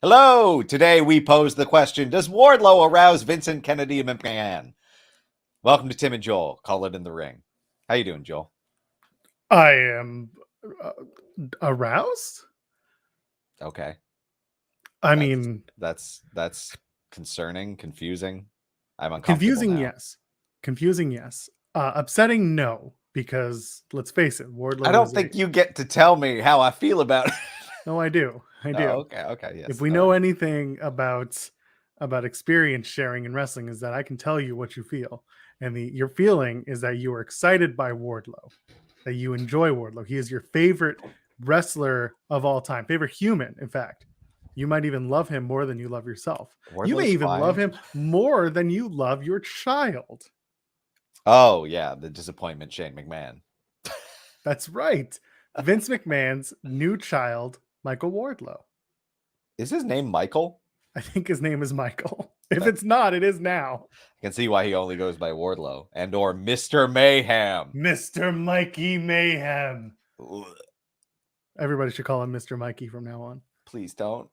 Hello! Today we pose the question, does Wardlow arouse Vincent Kennedy McMahon? Welcome to Tim and Joel. Call it in the ring. How you doing, Joel? I am aroused. Okay. I mean, that's concerning, confusing. I'm uncomfortable confusing, now. yes. Confusing, yes. Upsetting, no. Because let's face it, Wardlow. I don't think you get to tell me how I feel about it. No, I do. I do. Oh, okay, yes. If we know anything about experience sharing in wrestling, is that I can tell you what you feel, and your feeling is that you are excited by Wardlow, that you enjoy Wardlow. He is your favorite wrestler of all time, favorite human, in fact. You might even love him more than you love yourself. You may even love him more than you love your child. Oh, yeah, the disappointment Shane McMahon. That's right. Vince McMahon's new child, Michael Wardlow. Is his name Michael? I think his name is Michael. If it's not, it is now. I can see why he only goes by Wardlow and or Mr. Mayhem. Mr. Mikey Mayhem. Ugh. Everybody should call him Mr. Mikey from now on. Please don't.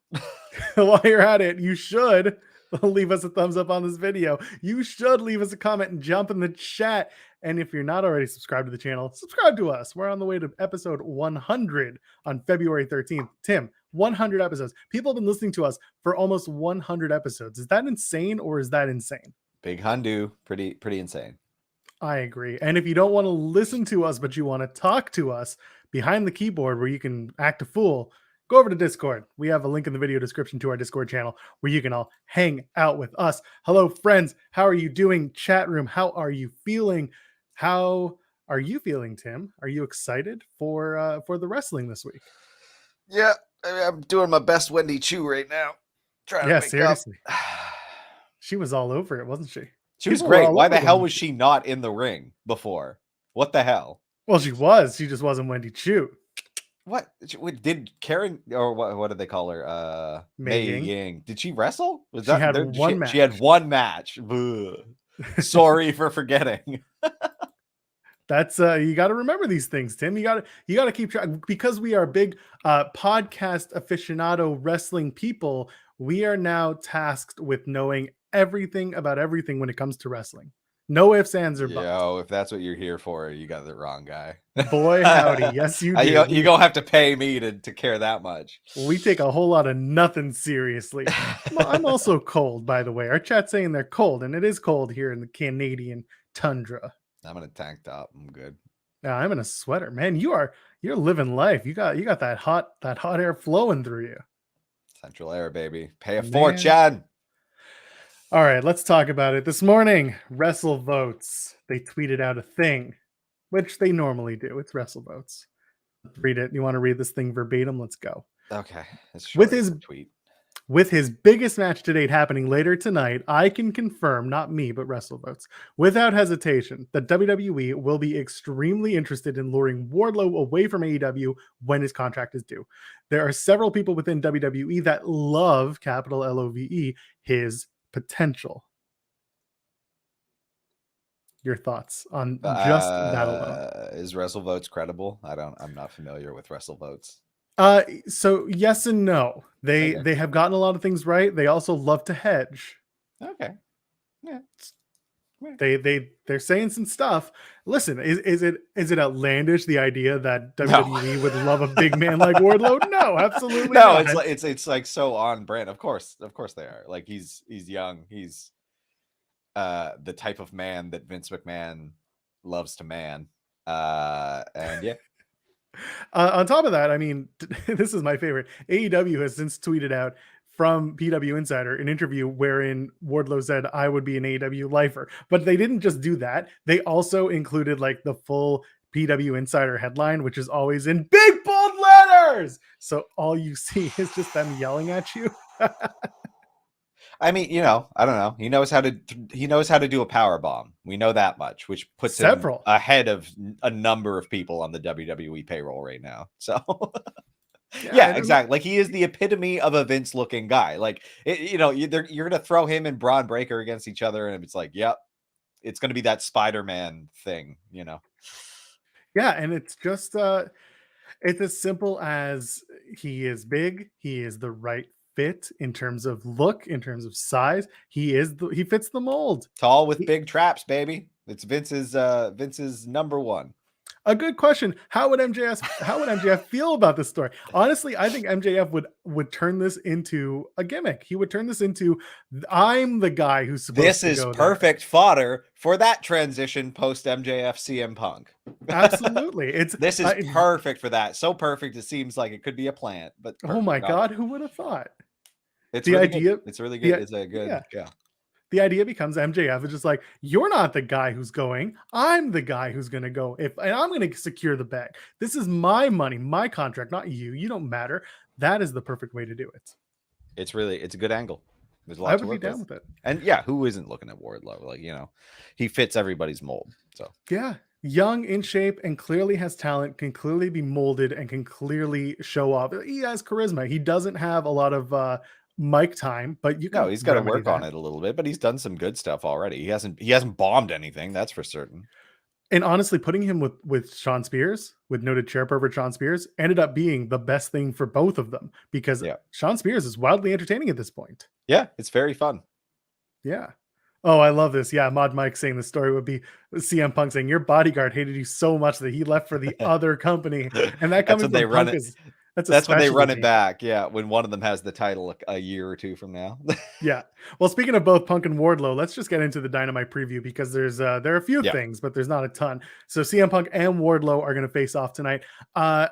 While you're at it, you should leave us a thumbs up on this video. You should leave us a comment and jump in the chat. And if you're not already subscribed to the channel, subscribe to us. We're on the way to episode 100 on February 13th. Tim, 100 episodes. People have been listening to us for almost 100 episodes. Is that insane or is that insane? Big Hundu. Pretty insane. I agree. And if you don't want to listen to us, but you want to talk to us behind the keyboard where you can act a fool, go over to Discord. We have a link in the video description to our Discord channel where you can all hang out with us. Hello, friends. How are you doing? Chat room, how are you feeling? How are you feeling, Tim? Are you excited for the wrestling this week? Yeah, I'm doing my best Wendy Chu right now. Trying to seriously. She was all over it, wasn't she? She was great. Why the hell was she not in the ring before? What the hell? Well, she was. She just wasn't Wendy Chu. What did Karen, or what did they call her? Mei Ying. Did she wrestle? She had one match. She had one match. Sorry for forgetting. That's you got to remember these things, Tim. You got to keep track, because we are big podcast aficionado wrestling people. We are now tasked with knowing everything about everything when it comes to wrestling. No ifs, ands, or buts. Yo, if that's what you're here for, you got the wrong guy. Boy, howdy. Yes, you do. You're going to have to pay me to care that much. We take a whole lot of nothing seriously. I'm also cold, by the way. Our chat's saying they're cold, and it is cold here in the Canadian tundra. I'm in a tank top. I'm good. Yeah, I'm in a sweater. Man, you're living life. You got that hot air flowing through you. Central air, baby. Pay a fortune. All right, let's talk about it. This morning, Wrestle Votes. They tweeted out a thing, which they normally do. It's Wrestle Votes. Read it. You want to read this thing verbatim? Let's go. Okay. With his biggest match to date happening later tonight, I can confirm, not me, but Wrestle Votes, without hesitation, that WWE will be extremely interested in luring Wardlow away from AEW when his contract is due. There are several people within WWE that love, capital LOVE, his potential. Your thoughts on just that alone? Is Wrestle Votes credible? I'm not familiar with Wrestle Votes. So yes and no. They have gotten a lot of things right. They also love to hedge. Okay. Yeah. They're saying some stuff. Listen, is it outlandish, the idea that WWE would love a big man like Wardlow? No, absolutely no. not. It's like so on brand. Of course they are. Like he's young. He's the type of man that Vince McMahon loves to man. And yeah. On top of that, I mean, this is my favorite. AEW has since tweeted out from PW Insider an interview wherein Wardlow said, "I would be an AEW lifer." But they didn't just do that. They also included like the full PW Insider headline, which is always in big bold letters. So all you see is just them yelling at you. I mean, I don't know. He knows how to do a power bomb. We know that much, which puts him ahead of a number of people on the WWE payroll right now. So yeah, exactly. Like he is the epitome of a Vince looking guy. Like, you're going to throw him and Braun Breaker against each other. And it's like, yep, it's going to be that Spider-Man thing, Yeah. And it's just, it's as simple as he is big. He is the right fit, in terms of look, in terms of size. He fits the mold. Tall with big traps, baby. It's Vince's number one. A good question. How would MJF feel about this story? Honestly, I think MJF would turn this into a gimmick. He would turn this into, I'm the guy who's supposed to go. This is perfect fodder for that transition post MJF CM Punk. Absolutely. This is perfect for that. So perfect it seems like it could be a plant, but oh my god, who would have thought? It's really good. It's really good. It's a good yeah. The idea becomes MJF is just like, you're not the guy who's going. I'm the guy who's going to go. And I'm going to secure the bag. This is my money, my contract, not you. You don't matter. That is the perfect way to do it. It's a good angle. There's a lot I would be down with it. And yeah, who isn't looking at Wardlow? Like, he fits everybody's mold. So yeah, young, in shape, and clearly has talent, can clearly be molded, and can clearly show off. He has charisma. He doesn't have a lot of mic time, but he's got to work on it a little bit, but he's done some good stuff already. He hasn't bombed anything, that's for certain. And honestly, putting him with Sean Spears, with noted chair pervert Sean Spears, ended up being the best thing for both of them, because Sean Spears is wildly entertaining at this point. Yeah, it's very fun. Yeah. Oh, I love this. Yeah, Mod Mike saying the story would be CM Punk saying your bodyguard hated you so much that he left for the other company, and that coming from Punk is. That's when they run it back. Yeah, when one of them has the title a year or two from now. Yeah. Well, speaking of both Punk and Wardlow, let's just get into the Dynamite preview, because there are a few things, but there's not a ton. So CM Punk and Wardlow are going to face off tonight. I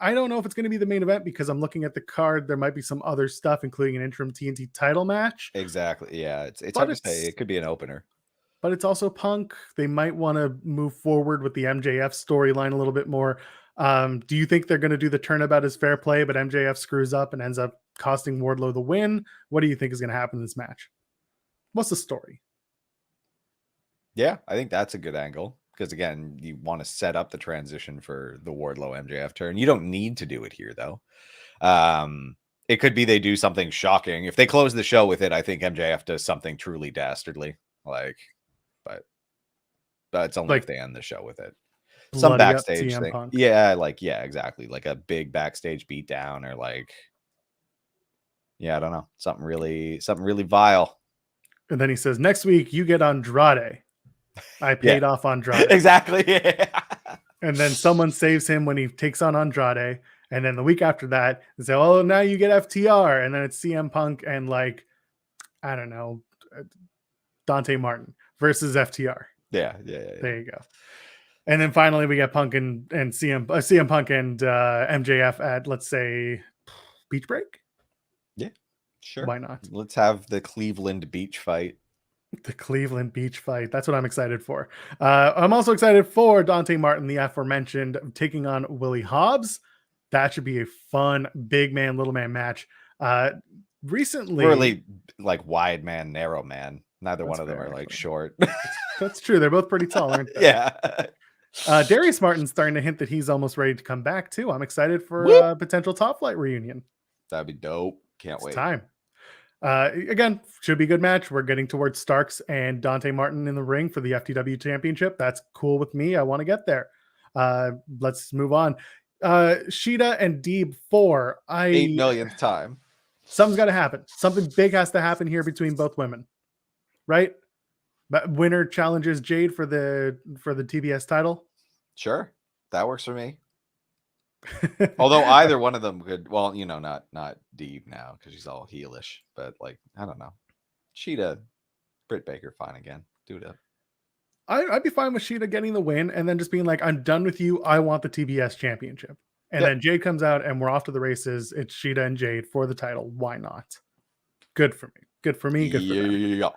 don't know if it's going to be the main event, because I'm looking at the card. There might be some other stuff, including an interim TNT title match. Exactly. Yeah, it's hard to say. It could be an opener. But it's also Punk. They might want to move forward with the MJF storyline a little bit more. Do you think they're going to do the turnabout as fair play, but MJF screws up and ends up costing Wardlow the win? What do you think is going to happen in this match? What's the story? Yeah, I think that's a good angle, because again, you want to set up the transition for the Wardlow MJF turn. You don't need to do it here, though. It could be they do something shocking. If they close the show with it, I think MJF does something truly dastardly. But it's only if they end the show with it. Some backstage thing. Punk. Yeah, exactly. Like a big backstage beatdown, or I don't know. Something really vile. And then he says, next week you get Andrade. I paid off Andrade. Exactly. Yeah. And then someone saves him when he takes on Andrade. And then the week after that, they say, oh, now you get FTR. And then it's CM Punk and I don't know, Dante Martin versus FTR. Yeah. There you go. And then finally we get Punk and CM Punk and MJF at, let's say, Beach Break. Yeah, sure. Why not? Let's have the Cleveland Beach fight. The Cleveland Beach fight. That's what I'm excited for. I'm also excited for Dante Martin, the aforementioned, taking on Willie Hobbs. That should be a fun big man, little man match. Recently, really wide man, narrow man. Neither one of them are short. That's true. They're both pretty tall, aren't they? Yeah. Darius Martin's starting to hint that he's almost ready to come back too. I'm excited for a potential Top Flight reunion. That'd be dope. Can't wait. Time. Again, should be a good match. We're getting towards Starks and Dante Martin in the ring for the FTW Championship. That's cool with me. I want to get there. Let's move on. Sheeta and Deeb 4. 8 millionth time. Something's got to happen. Something big has to happen here between both women, right? Winner challenges Jade for the TBS title. Sure, that works for me. Although either one of them could, not Deeb now because she's all heelish, but I don't know. Sheeta, Britt Baker, fine again. Do it up. I'd be fine with Sheeta getting the win and then just being like, I'm done with you. I want the TBS championship. And then Jade comes out and we're off to the races. It's Sheeta and Jade for the title. Why not? Good for me. Good for me. Good for them. Yeah.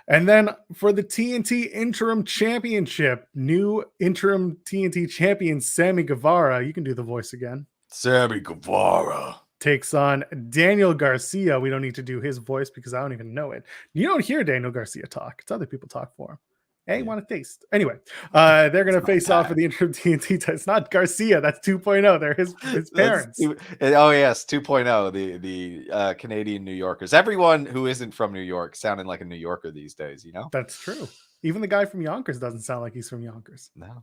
And then for the TNT Interim Championship, new Interim TNT Champion Sammy Guevara. You can do the voice again. Sammy Guevara takes on Daniel Garcia. We don't need to do his voice because I don't even know it. You don't hear Daniel Garcia talk. It's other people talk for him. Hey, want to taste. Anyway, they're going to face off for the Interim TNT title. It's not Garcia. That's 2.0. They're his parents. Oh, yes, 2.0. The Canadian New Yorkers. Everyone who isn't from New York sounding like a New Yorker these days, That's true. Even the guy from Yonkers doesn't sound like he's from Yonkers. No.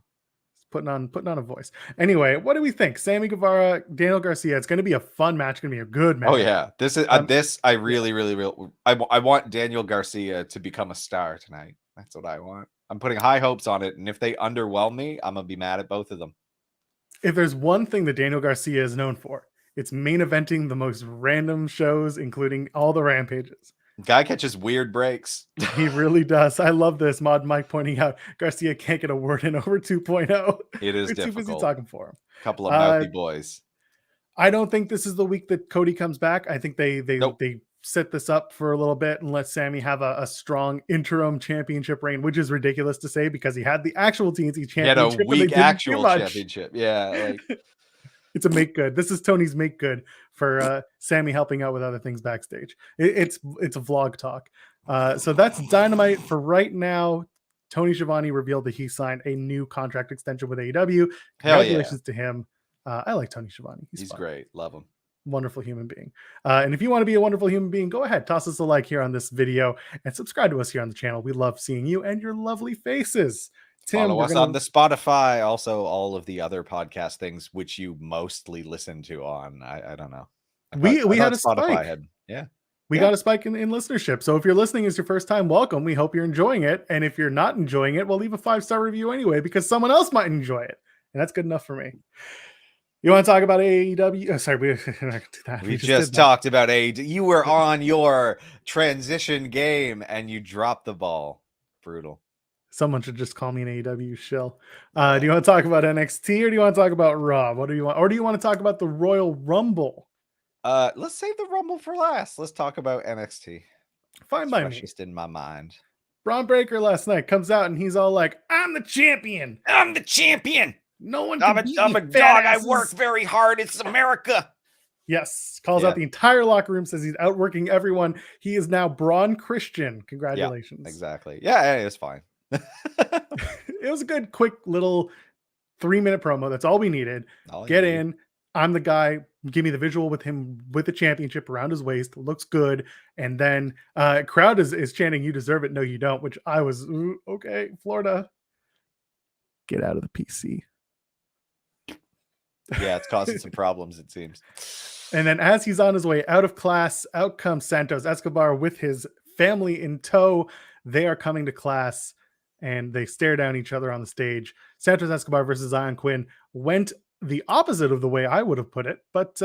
putting on a voice. Anyway, what do we think? Sammy Guevara, Daniel Garcia. It's going to be a fun match. It's going to be a good match. Oh yeah, this is I really I want Daniel Garcia to become a star tonight. That's what I want. I'm putting high hopes on it, and if they underwhelm me, I'm gonna be mad at both of them. If there's one thing that Daniel Garcia is known for, it's main eventing the most random shows, including all the rampages. Guy catches weird breaks. He really does. I love this. Mod Mike pointing out Garcia can't get a word in over 2.0. It is difficult. Too busy talking for him. A couple of mouthy boys. I don't think this is the week that Cody comes back. I think they set this up for a little bit and let Sammy have a strong interim championship reign, which is ridiculous to say because he had the actual TNT championship. He had a weak actual championship. Yeah. Like... It's a make good. This is Tony's make good for Sammy helping out with other things backstage. It's a vlog talk. So that's Dynamite for right now. Tony Schiavone revealed that he signed a new contract extension with AEW. Congratulations to him. I like Tony Schiavone. He's great. Love him. Wonderful human being. And if you want to be a wonderful human being, go ahead, toss us a like here on this video and subscribe to us here on the channel. We love seeing you and your lovely faces. Tim, follow us on the Spotify, also all of the other podcast things which you mostly listen to on. I don't know. We had a Spotify spike. We got a spike in listenership. So if you're listening as your first time, welcome. We hope you're enjoying it. And if you're not enjoying it, we'll leave a 5-star review anyway because someone else might enjoy it. And that's good enough for me. You want to talk about AEW? Oh, sorry, we're not going to do that. We just talked about AEW. You were on your transition game and you dropped the ball. Brutal. Someone should just call me an AEW shill. Do you want to talk about NXT or do you want to talk about Raw? What do you want? Or do you want to talk about the Royal Rumble? Let's save the Rumble for last. Let's talk about NXT. Fine by me. Just in my mind. Braun Breaker last night comes out and he's all like, "I'm the champion. I'm the champion. No one can beat I'm a dog. I work very hard. It's America." Yes. Calls out the entire locker room, says he's outworking everyone. He is now Braun Christian. Congratulations. Yeah, exactly. Yeah, it's fine. It was a good, quick little 3-minute promo. That's all we needed. Get in. I'm the guy. Give me the visual with him with the championship around his waist. Looks good. And then crowd is chanting, "You deserve it. No, you don't," which I was, okay, Florida. Get out of the PC. Yeah, it's causing some problems, it seems. And then as he's on his way out of class, out comes Santos Escobar with his family in tow. They are coming to class and they stare down each other on the stage. Santos Escobar versus Zion Quinn went the opposite of the way I would have put it, but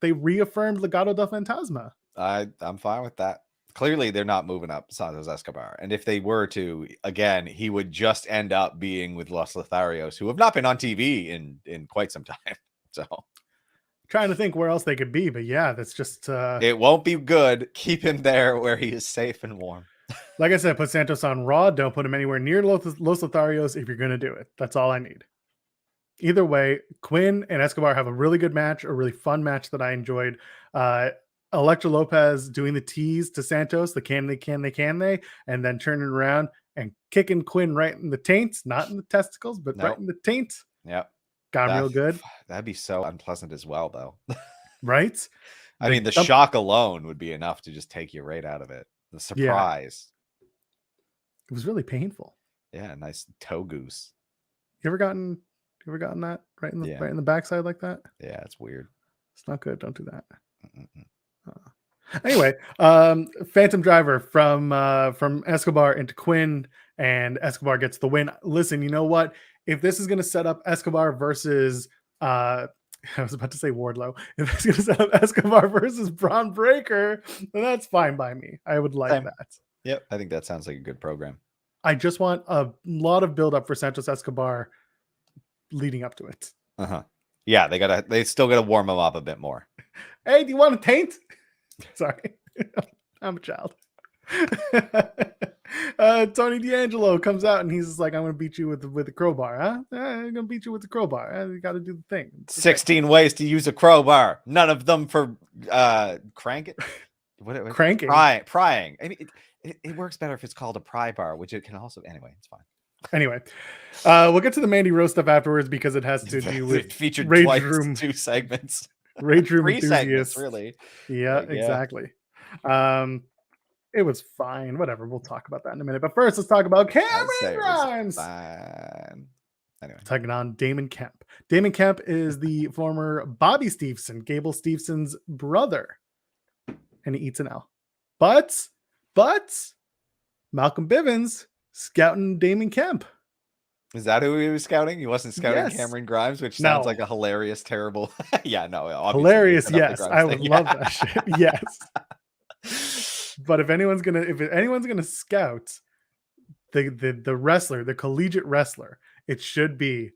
they reaffirmed Legado del Fantasma. I'm fine with that. Clearly, they're not moving up Santos Escobar. And if they were to, again, he would just end up being with Los Lotharios, who have not been on TV in quite some time. So trying to think where else they could be. But yeah, that's just... it won't be good. Keep him there where he is safe and warm. Like I said, put Santos on Raw. Don't put him anywhere near Los Lotharios if you're going to do it. That's all I need. Either way, Quinn and Escobar have a really good match, a really fun match that I enjoyed. Elektra Lopez doing the tease to Santos, the can they, and then turning around and kicking Quinn right in the taints, not in the testicles, but right in the taint. Yep. Got him real good. That'd be so unpleasant as well, though. Right? I mean, the shock alone would be enough to just take you right out of it. The surprise. Yeah. It was really painful. Yeah, nice toe goose. You ever gotten that right in the backside like that? Yeah, it's weird. It's not good. Don't do that. Anyway, Phantom Driver from Escobar into Quinn, and Escobar gets the win. Listen, you know what? If this is going to set up Escobar versus I was about to say Wardlow. If it's going to set up Escobar versus Braun Breaker, then that's fine by me. I would like that. Yep, I think that sounds like a good program. I just want a lot of build up for Santos Escobar leading up to it. Yeah, they still gotta warm him up a bit more. Hey, do you want a taint? Sorry, I'm a child. Tony D'Angelo comes out and he's like, "I'm gonna beat you with the crowbar, huh? I'm gonna beat you with the crowbar. You got to do the thing. 16 ways to use a crowbar. None of them for crank it. Cranking, prying. I mean, it works better if it's called a pry bar, which it can also. Anyway, it's fine. Anyway, we'll get to the Mandy Rose stuff afterwards because it has to do with featured Rage twice, Room, 2 segments, Rage Room 3 enthusiasts. segments, really. Yeah, exactly. It was fine. Whatever. We'll talk about that in a minute. But first, let's talk about Cameron Grimes. Fine. Anyway, taking on Damon Kemp. Damon Kemp is the former Bobby Stevenson, Gable Stevenson's brother, and he eats an L. But Malcolm Bivens scouting Damon Kemp. Is that who he was scouting? He wasn't scouting Yes. Cameron Grimes, which sounds like a hilarious, terrible. Yeah, no, hilarious. Yes, I would love that shit. Yes. But if anyone's gonna scout the wrestler, the collegiate wrestler, it should be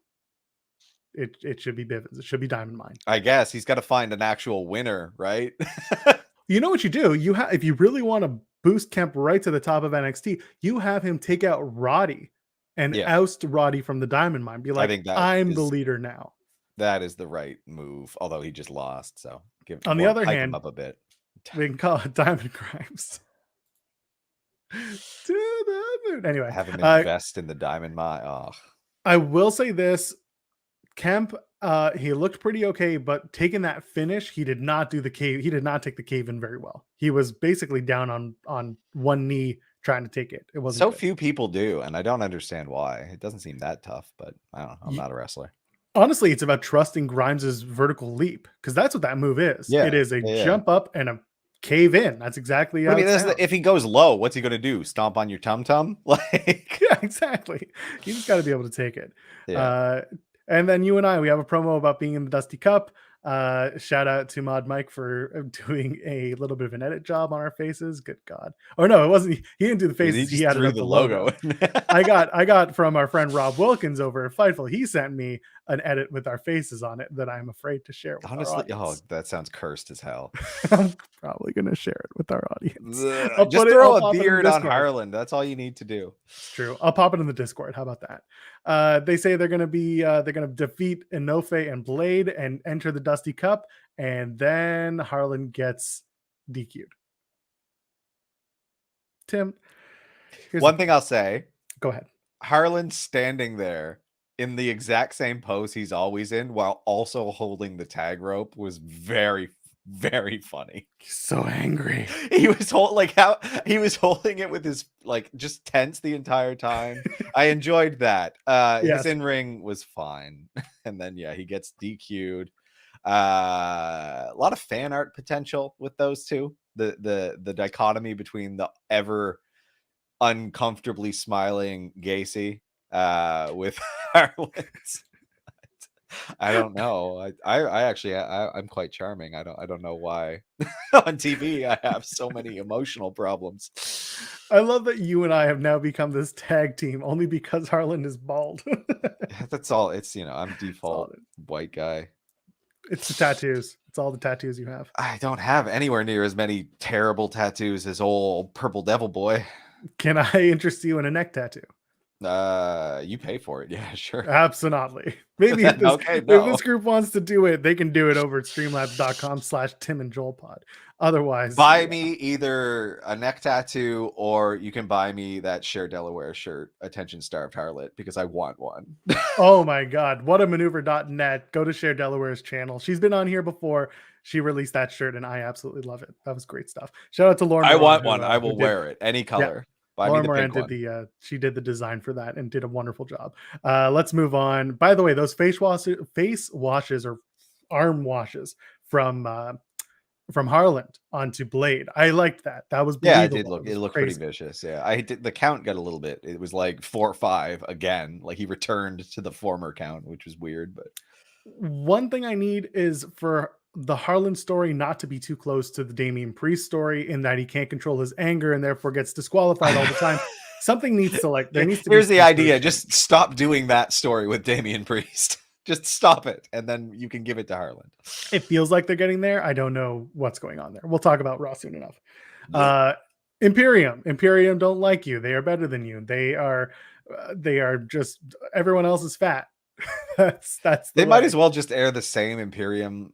Bivens. It should be Diamond Mine. I guess he's got to find an actual winner, right? You know what you do? You have, if you really want to boost Kemp right to the top of NXT, you have him take out Roddy and oust Roddy from the Diamond Mine. Be like, I'm the leader now. That is the right move. Although he just lost, so on the other hand, him up a bit. We can call it Diamond Grimes. To the moon. Anyway, have him invest in the Diamond Mine. Oh. I will say this: Kemp, he looked pretty okay, but taking that finish, he did not do the cave. He did not take the cave in very well. He was basically down on one knee trying to take it. It wasn't so good. Few people do, and I don't understand why. It doesn't seem that tough, but I don't know. I'm not a wrestler. Honestly, it's about trusting Grimes's vertical leap, because that's what that move is. Yeah, it is a jump up and a cave in. That's exactly how if he goes low, what's he going to do? Stomp on your tum-tum? Like, yeah, exactly. You just got to be able to take it. Yeah. And then you and I, we have a promo about being in the Dusty Cup. Shout out to Mod Mike for doing a little bit of an edit job on our faces. Good God. Oh no, it wasn't. He didn't do the faces. He added up the logo. I got from our friend Rob Wilkins over at Fightful. He sent me an edit with our faces on it that I'm afraid to share with honestly, our audience. That sounds cursed as hell. I'm probably going to share it with our audience. Just throw a beard on Harlan. That's all you need to do. It's true. I'll pop it in the Discord. How about that? They say they're going to defeat Inoue and Blade and enter the Dusty Cup, and then Harlan gets DQ'd. Tim, one thing I'll say. Go ahead. Harlan standing there in the exact same pose he's always in while also holding the tag rope was very, very funny. He's so angry. He was holding it with his just tense the entire time. I enjoyed that. His in-ring was fine. And then he gets DQ'd. A lot of fan art potential with those two. The dichotomy between the ever uncomfortably smiling Gacy with Harlan's. I don't know. I actually I'm quite charming. I don't know why on TV I have so many emotional problems. I love that you and I have now become this tag team only because Harlan is bald. That's all. It's I'm default white guy. It's the tattoos. It's all the tattoos you have. I don't have anywhere near as many terrible tattoos as old Purple Devil Boy. Can I interest you in a neck tattoo? You pay for it. Yeah, sure. Absolutely. Maybe if this group wants to do it, they can do it over at streamlabs.com/TimandJoelPod. Otherwise, buy me either a neck tattoo or you can buy me that Share Delaware shirt, Attention Starved Harlot, because I want one. Oh my God. What a maneuver.net. Go to Share Delaware's channel. She's been on here before. She released that shirt and I absolutely love it. That was great stuff. Shout out to Lauren. I want one. I will wear it. Any color. Yeah. Laura Moran she did the design for that and did a wonderful job. Let's move on. By the way, those face washes or arm washes from Harlan onto Blade. I liked that. That was believable. It looked pretty vicious. Yeah, I did. The count got a little bit. It was like 4 or 5 again. Like he returned to the former count, which was weird. But one thing I need is for the Harlan story not to be too close to the Damian Priest story in that he can't control his anger and therefore gets disqualified all the time. Something needs to there needs to Here's the idea. Just stop doing that story with Damian Priest. Just stop it. And then you can give it to Harlan. It feels like they're getting there. I don't know what's going on there. We'll talk about Raw soon enough. Yeah. Imperium don't like you. They are better than you. They are just, everyone else is fat. They might as well just air the same Imperium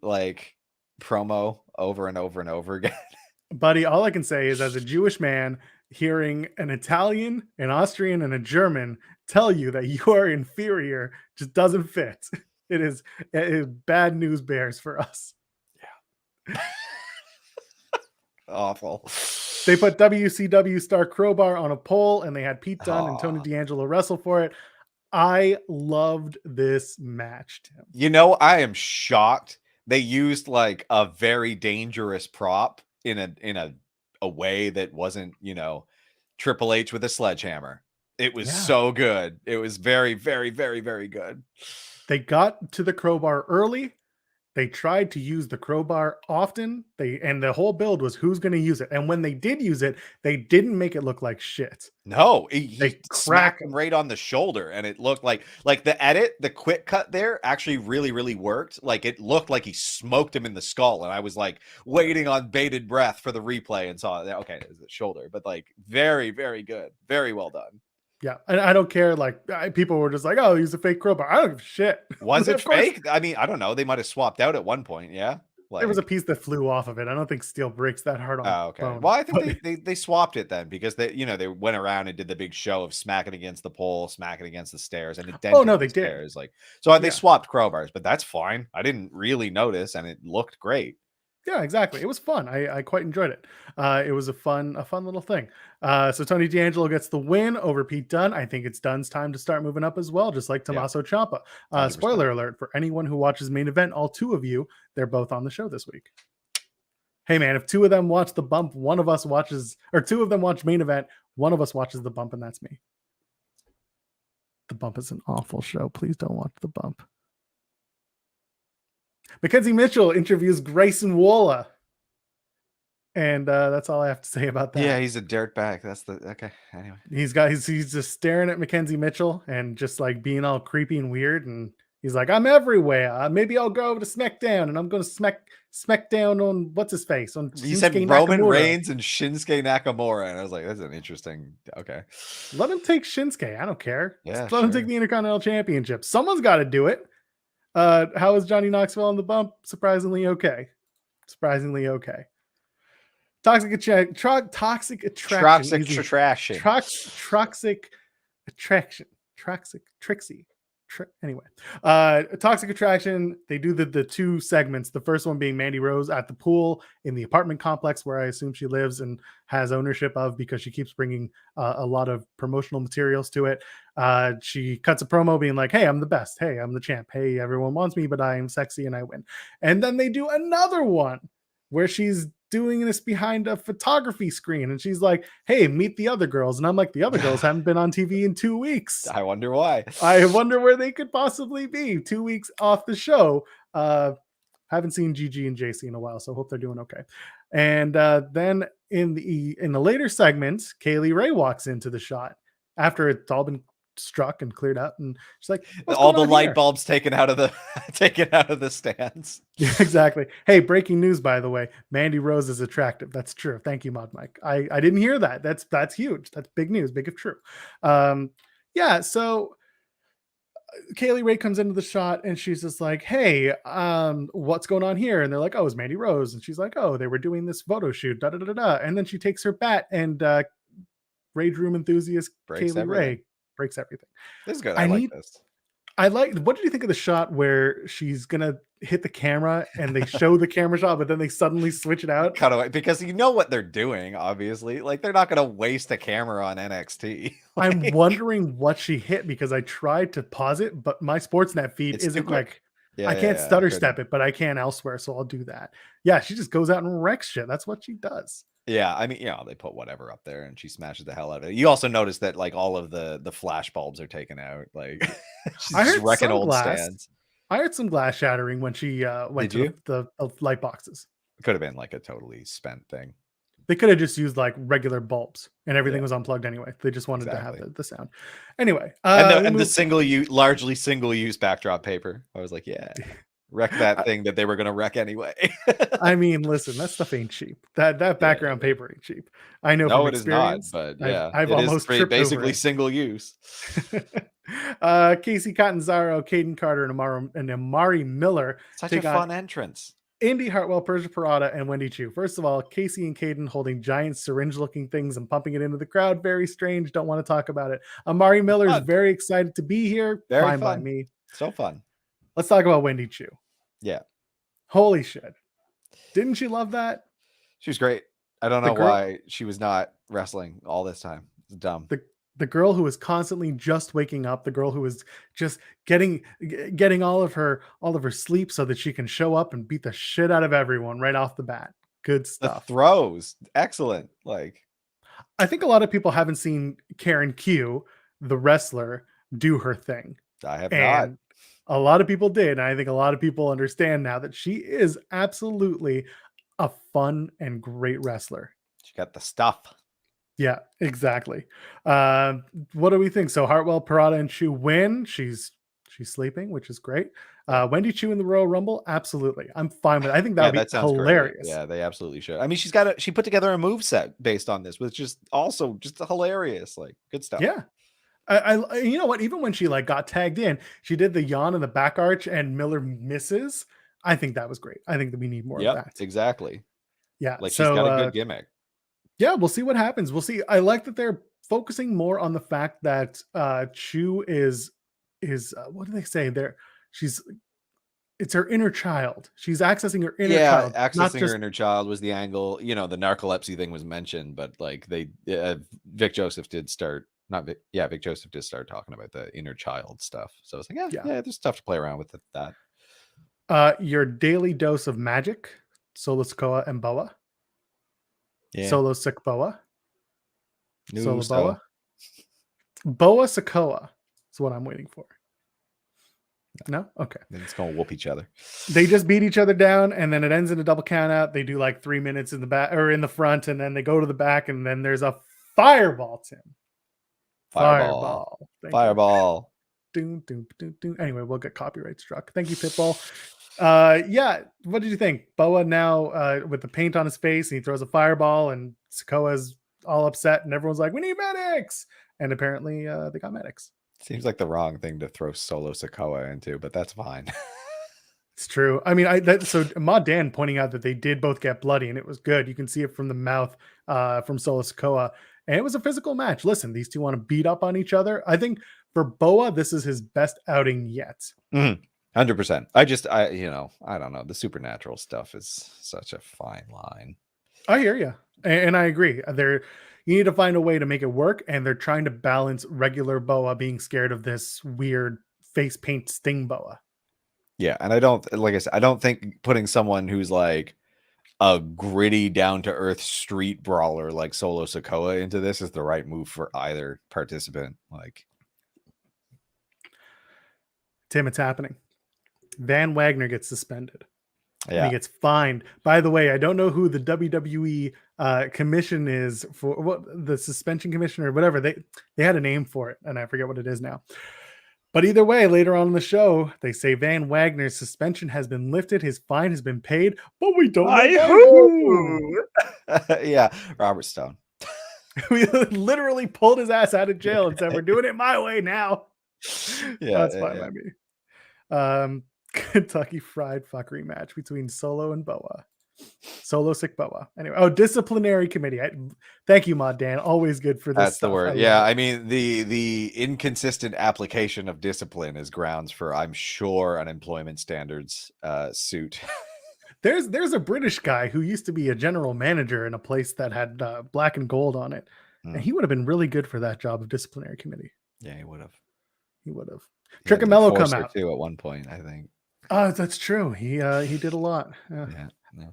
promo over and over and over again. Buddy, all I can say is, as a Jewish man, hearing an Italian, an Austrian, and a German tell you that you are inferior just doesn't fit. It is bad news bears for us. Yeah. Awful. They put WCW star Crowbar on a pole and they had Pete Dunne and Tony D'Angelo wrestle for it. I loved this match, Tim. You know, I am shocked they used like a very dangerous prop in a way that wasn't, you know, Triple H with a sledgehammer. It was so good. It was very, very, very, very good. They got to the crowbar early. They tried to use the crowbar often. And the whole build was who's going to use it. And when they did use it, they didn't make it look like shit. No, he smacked him right on the shoulder, and it looked like the edit, the quick cut there actually really, really worked. Like it looked like he smoked him in the skull, and I was like waiting on bated breath for the replay and saw that. Okay, it was the shoulder, but like very, very good, very well done. Yeah, and I don't care. Like people were just like, "Oh, use a fake crowbar." I don't give a shit. Was it fake? I mean, I don't know. They might have swapped out at one point. Yeah, like, there was a piece that flew off of it. I don't think steel breaks that hard on. Oh, okay. Bone. Well, I think they swapped it then because they went around and did the big show of smacking against the pole, smacking against the stairs, and it dented. Oh no, they did. Like so, they swapped crowbars, but that's fine. I didn't really notice, and it looked great. Yeah, exactly. It was fun. I quite enjoyed it. It was a fun little thing. So Tony D'Angelo gets the win over Pete Dunne. I think it's Dunne's time to start moving up as well, just like Tommaso Ciampa. Spoiler alert for anyone who watches Main Event, all two of you, they're both on the show this week. Hey man, if two of them watch the bump, one of us watches, or two of them watch Main Event, one of us watches the bump, and that's me. The bump is an awful show. Please don't watch the bump. Mackenzie Mitchell interviews Grayson Waller. And that's all I have to say about that. Yeah, he's a dirtbag. That's the okay. Anyway. He's just staring at Mackenzie Mitchell and just like being all creepy and weird. And he's like, I'm everywhere. Maybe I'll go over to Smackdown and I'm gonna smack down on what's his face on he said Roman Reigns and Shinsuke Nakamura. And I was like, that's an interesting okay. Let him take Shinsuke. I don't care. Let him take the Intercontinental Championship. Someone's got to do it. How is Johnny Knoxville on the bump? Surprisingly okay. Toxic attraction. Anyway, Toxic Attraction. They do the two segments. The first one being Mandy Rose at the pool in the apartment complex where I assume she lives and has ownership of because she keeps bringing a lot of promotional materials to it. She cuts a promo being like, hey, I'm the best. Hey, I'm the champ. Hey, everyone wants me, but I am sexy and I win. And then they do another one where she's doing this behind a photography screen and she's like, hey, meet the other girls. And I'm like, the other girls haven't been on TV in 2 weeks. I wonder why. I wonder where they could possibly be 2 weeks off the show. Haven't seen Gigi and JC in a while, so hope they're doing okay. And then in the later segments, Kaylee Ray walks into the shot after it's all been struck and cleared up, and she's like, all the light bulbs taken out of the stands. Yeah, exactly. Hey, breaking news, by the way, Mandy Rose is attractive. That's true. Thank you, Mod Mike. I didn't hear that. That's huge. That's big news. Big if true. Yeah. So Kaylee Ray comes into the shot and she's just like, hey, what's going on here? And they're like, oh, it's Mandy Rose. And she's like, oh, they were doing this photo shoot. Da da da da. And then she takes her bat and Rage Room enthusiast Kaylee Ray breaks everything. This is good. I like this. What did you think of the shot where she's gonna hit the camera and they show the camera shot, but then they suddenly switch it out? Cut away because you know what they're doing, obviously. Like they're not gonna waste a camera on NXT. I'm wondering what she hit because I tried to pause it, but my Sportsnet feed isn't like I can't stutter step it, but I can elsewhere, so I'll do that. Yeah, she just goes out and wrecks shit. That's what she does. Yeah, I mean, they put whatever up there and she smashes the hell out of it. You also notice that like all of the flash bulbs are taken out. Like she's just wrecking old stands. I heard some glass shattering when she went to the light boxes. It could have been like a totally spent thing. They could have just used like regular bulbs and everything was unplugged anyway. They just wanted to have the sound. Anyway. And the largely single use backdrop paper. I was like, yeah. Wreck that thing that they were going to wreck anyway. I mean, listen, that stuff ain't cheap. That background paper ain't cheap. I know. No, it is not. But yeah, I've almost tripped basically single use. Casey Catanzaro, Caden Carter, and Amari Miller. Such a fun entrance. Indy Hartwell, Persia Parada, and Wendy Chu. First of all, Casey and Caden holding giant syringe-looking things and pumping it into the crowd. Very strange. Don't want to talk about it. Amari Miller is very excited to be here. Very fine fun. By me. So fun. Let's talk about Wendy Chu. Yeah. Holy shit. Didn't she love that? She was great. I don't know why she was not wrestling all this time. It's dumb. the girl who is constantly just waking up, the girl who is just getting all of her sleep so that she can show up and beat the shit out of everyone right off the bat. Good stuff. The throws, excellent. Like, I think a lot of people haven't seen Karen Q, the wrestler, do her thing. I have and not. A lot of people did. And I think a lot of people understand now that she is absolutely a fun and great wrestler. She got the stuff. Yeah, exactly. What do we think? So Hartwell, Parada, and Chu win. She's sleeping, which is great. Wendy Chu in the Royal Rumble, absolutely. I'm fine with it. I think that would be hilarious. Great. Yeah, they absolutely should. I mean, she put together a move set based on this, which is also just hilarious. Like, good stuff. Yeah. I you know what? Even when she like got tagged in, she did the yawn in the back arch and Miller misses. I think that was great. I think that we need more of that. Exactly. Yeah. Like, she's got a good gimmick. Yeah, we'll see what happens. We'll see. I like that they're focusing more on the fact that Chu is what do they say? It's her inner child. She's accessing her inner child. Accessing her inner child was the angle. You know, the narcolepsy thing was mentioned, but like Vic Joseph did start. Vic Joseph did start talking about the inner child stuff. So it's like, yeah, there's stuff to play around with that. Your daily dose of magic, Solo Sikoa and Boa. Yeah. Solo Sick Boa. Solo Boa. Boa Sikoa is what I'm waiting for. No? Okay. Then it's going to whoop each other. They just beat each other down, and then it ends in a double count out. They do like 3 minutes in the back or in the front, and then they go to the back, and then there's a fireball, Tim. Fireball. Doom, doom, doom, doom. Anyway, we'll get copyright struck. Thank you, Pitbull. What did you think? Boa now with the paint on his face, and he throws a fireball, and Sikoa's all upset, and everyone's like, "We need medics!" And apparently, they got medics. Seems like the wrong thing to throw Solo Sikoa into, but that's fine. It's true. I mean, so Ma Dan pointing out that they did both get bloody, and it was good. You can see it from the mouth from Solo Sikoa, and it was a physical match. Listen, these two want to beat up on each other. I think for Boa, this is his best outing yet. 100%. I don't know. The supernatural stuff is such a fine line. I hear you, and I agree. You need to find a way to make it work, and they're trying to balance regular Boa being scared of this weird face paint sting Boa. Yeah, and I don't think putting someone who's like a gritty, down-to-earth street brawler like Solo Sikoa into this is the right move for either participant. Like, Tim, it's happening. Van Wagner gets suspended. Yeah. And he gets fined. By the way, I don't know who the WWE commission is for the suspension commission or whatever. They had a name for it, and I forget what it is now. But either way, later on in the show, they say Van Wagner's suspension has been lifted, his fine has been paid, but we don't know who. Yeah, Robert Stone. We literally pulled his ass out of jail and said, "We're doing it my way now." Yeah, that's fine by me. Kentucky Fried Fuckery match between Solo and Boa. Solo Sick Boa. Anyway, disciplinary committee. Thank you, Mod Dan. Always good for this. That's stuff. The word. I mean, the inconsistent application of discipline is grounds for, I'm sure, unemployment standards suit. There's a British guy who used to be a general manager in a place that had black and gold on it, and he would have been really good for that job of disciplinary committee. Yeah, he would have. Trickamello come out too at one point, I think. Oh, that's true. He did a lot. Yeah.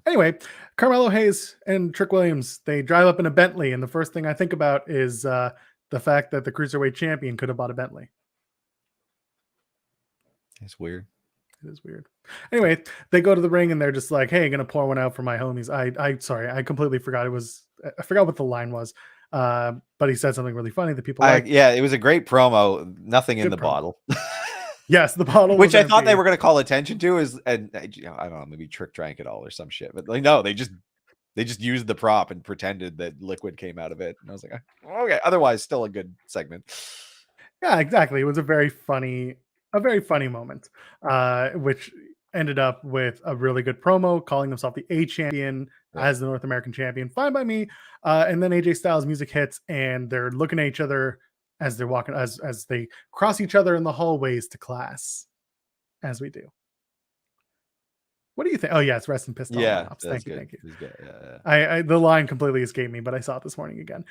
Anyway, Carmelo Hayes and Trick Williams, they drive up in a Bentley, and the first thing I think about is the fact that the Cruiserweight champion could have bought a Bentley. It's weird. It is weird. Anyway, they go to the ring, and they're just like, "Hey, I'm gonna pour one out for my homies." Sorry, I completely forgot. I forgot what the line was. But he said something really funny that people like. Yeah, it was a great promo. Nothing in the bottle. Yes, the bottle, which I thought they were going to call attention to, and I don't know, maybe Trick drank it all or some shit. But like, no, they just used the prop and pretended that liquid came out of it. And I was like, okay. Otherwise, still a good segment. Yeah, exactly. It was a very funny moment, which ended up with a really good promo, calling himself the A champion as the North American champion. Fine by me. And then AJ Styles music hits, and they're looking at each other as they're walking, as they cross each other in the hallways to class, as we do. What do you think? Oh yeah, it's rest in pistol. Yeah, Ops. that's Thank you, good. thank you. That's good. Yeah. I the line completely escaped me, but I saw it this morning again.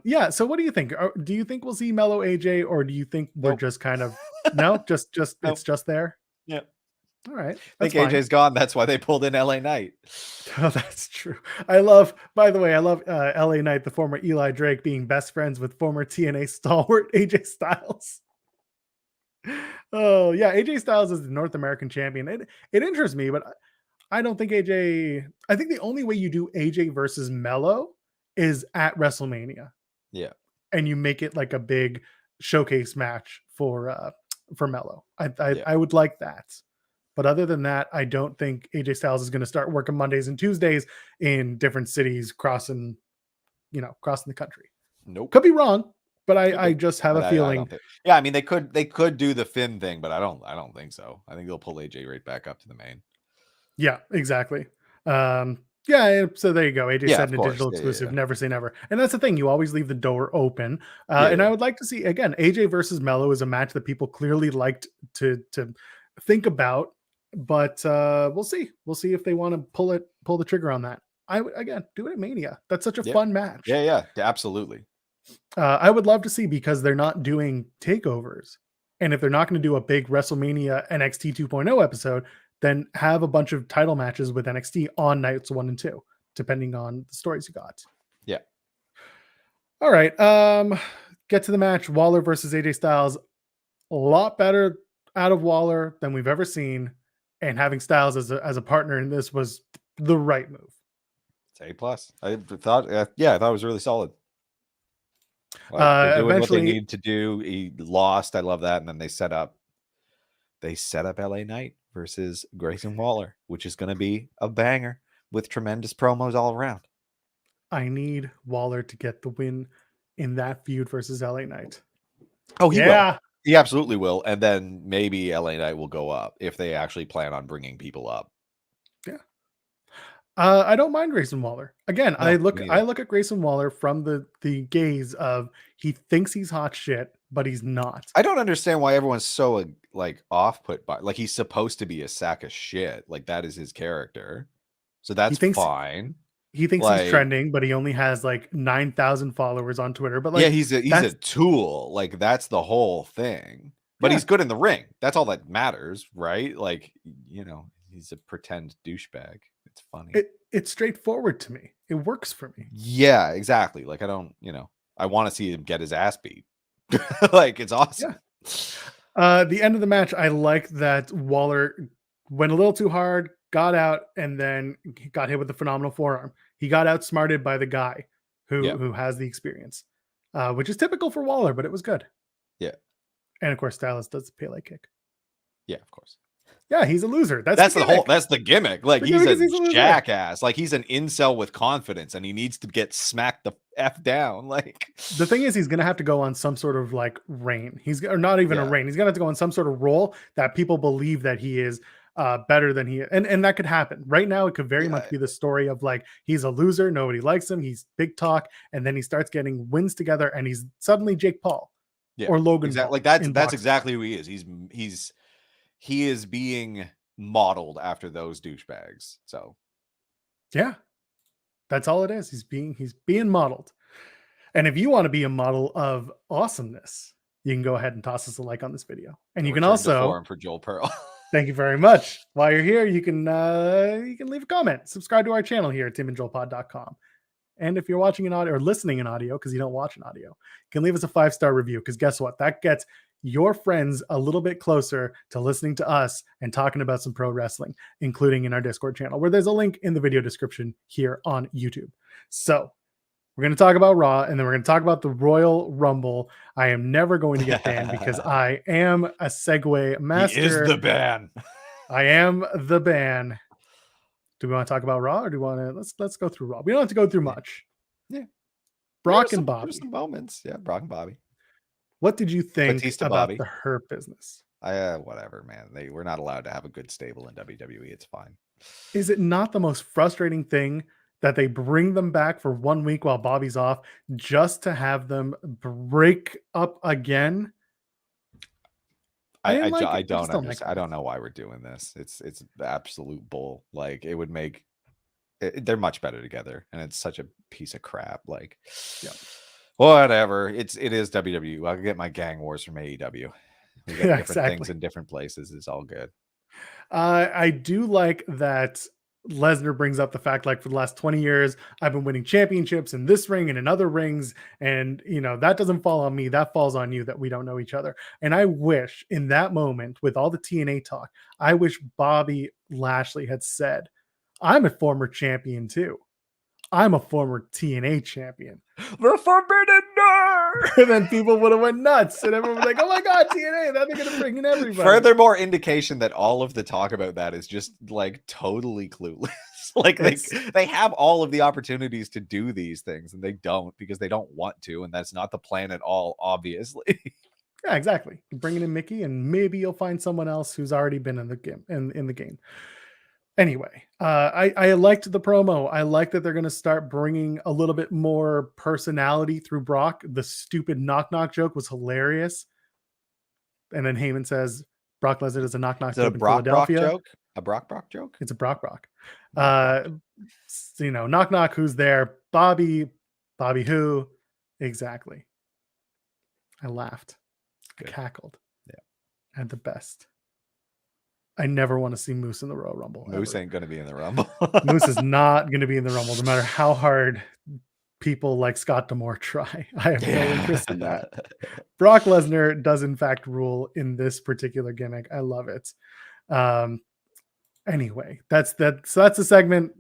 Yeah. So what do you think? Do you think we'll see Mello AJ, or do you think we're Nope. just kind of no, just Nope. it's just there? Yeah. All right, I that's think fine. AJ's gone. That's why they pulled in LA Knight. Oh, that's true. I love, by the way, I love LA Knight, the former Eli Drake, being best friends with former TNA stalwart AJ Styles. Oh yeah, AJ Styles is the North American champion. It interests me, but I don't think AJ. I think the only way you do AJ versus Mello is at WrestleMania, Yeah. and you make it like a big showcase match for Mello. I would like that. But other than that, I don't think AJ Styles is going to start working Mondays and Tuesdays in different cities, crossing the country. Nope. Could be wrong, but I just have a feeling. I don't think. Yeah, I mean they could do the Finn thing, but I don't think so. I think they'll pull AJ right back up to the main. Yeah, exactly. Yeah, so there you go. AJ said in a course. digital exclusive, never say never. And that's the thing, you always leave the door open. And I would like to see, again, AJ versus Mello is a match that people clearly liked to think about, but we'll see. We'll see if they want to pull the trigger on that. I would, again, do it at Mania. That's such a fun match. Yeah, absolutely. I would love to see, because they're not doing takeovers. And if they're not going to do a big WrestleMania NXT 2.0 episode, then have a bunch of title matches with NXT on nights 1 and 2, depending on the stories you got. Yeah. All right. Get to the match. Waller versus AJ Styles. A lot better out of Waller than we've ever seen. And having Styles as a partner in this was the right move. It's A+. I thought it was really solid. They're doing what they need to do. He lost. I love that. And then they set up LA Knight versus Grayson Waller, which is going to be a banger with tremendous promos all around. I need Waller to get the win in that feud versus LA Knight. Oh, he will. He absolutely will. And then maybe LA Knight will go up if they actually plan on bringing people up. Yeah. I don't mind Grayson Waller. Again, I look at Grayson Waller from the gaze of he thinks he's hot shit, but he's not. I don't understand why everyone's so off put by, he's supposed to be a sack of shit. That is his character. So that's fine. He thinks he's trending, but he only has 9,000 followers on Twitter. But he's a tool. That's the whole thing. But he's good in the ring. That's all that matters, right? He's a pretend douchebag. It's funny. It's straightforward to me. It works for me. Yeah, exactly. I don't, I want to see him get his ass beat. It's awesome. Yeah. The end of the match, I like that Waller went a little too hard, got out, and then got hit with the phenomenal forearm. He got outsmarted by the guy who has the experience, which is typical for Waller, but it was good. Yeah. And of course, Stylus does the Pele kick. Yeah, of course. Yeah, he's a loser. That's the gimmick. He's a jackass. He's an incel with confidence, and he needs to get smacked the F down. The thing is, he's gonna have to go on some sort of reign. Or not even a reign. He's gonna have to go on some sort of role that people believe that he is better than he is. And that could happen. Right now, it could very much be the story of he's a loser, nobody likes him, he's big talk, and then he starts getting wins together, and he's suddenly Jake Paul or Logan. Exactly. That's exactly who he is. He is being modeled after those douchebags. So yeah, that's all it is. He's being modeled. And if you want to be a model of awesomeness, you can go ahead and toss us a like on this video. And you can also for Joel Pearl. Thank you very much. While you're here, you can leave a comment, subscribe to our channel here at timandjoelpod.com. And if you're watching an audio or listening in audio, because you don't watch an audio, you can leave us a 5-star review, because guess what? That gets your friends a little bit closer to listening to us and talking about some pro wrestling, including in our Discord channel, where there's a link in the video description here on YouTube. So we're going to talk about Raw, and then we're going to talk about the Royal Rumble. I am never going to get banned because I am a segue master. He is the ban. I am the ban. Do we want to talk about Raw, or do we want to let's go through Raw? We don't have to go through much. Yeah. Brock and Bobby. There's some moments. Yeah, Brock and Bobby. What did you think Batista, about Bobby. the Hurt Business? Whatever, man. We're not allowed to have a good stable in WWE. It's fine. Is it not the most frustrating thing that they bring them back for 1 week while Bobby's off just to have them break up again? I like don't like understand. I don't know why we're doing this. It's absolute bull. Like it would make they're much better together, and it's such a piece of crap. Like, yeah. Whatever. It is WWE. I can get my gang wars from AEW. We get Yeah, different things in different places. It's all good. I do like that Lesnar brings up the fact, like, for the last 20 years, I've been winning championships in this ring and in other rings. And, that doesn't fall on me. That falls on you that we don't know each other. And I wish in that moment, with all the TNA talk, I wish Bobby Lashley had said, I'm a former champion too. I'm a former TNA champion. The Forbidden Door! And then people would have went nuts. And everyone was like, oh my God, TNA, now they're going to bring in everybody. Furthermore, indication that all of the talk about that is just like totally clueless. Like they have all of the opportunities to do these things and they don't because they don't want to. And that's not the plan at all, obviously. Yeah, exactly. Bringing in Mickey and maybe you'll find someone else who's already been in the game in the game. Anyway, I liked the promo. I like that they're going to start bringing a little bit more personality through Brock. The stupid knock-knock joke was hilarious. And then Heyman says, Brock Lesnar is a knock-knock joke in Philadelphia. Brock joke? A Brock joke? It's a Brock. Knock-knock, who's there? Bobby who? Exactly. I laughed. Good. I cackled. Yeah. I had the best. I never want to see Moose in the Royal Rumble. Moose ain't going to be in the Rumble. Moose is not going to be in the Rumble, no matter how hard people like Scott D'Amore try. I have no interest in that. Brock Lesnar does, in fact, rule in this particular gimmick. I love it. Anyway, that's that. So that's the segment.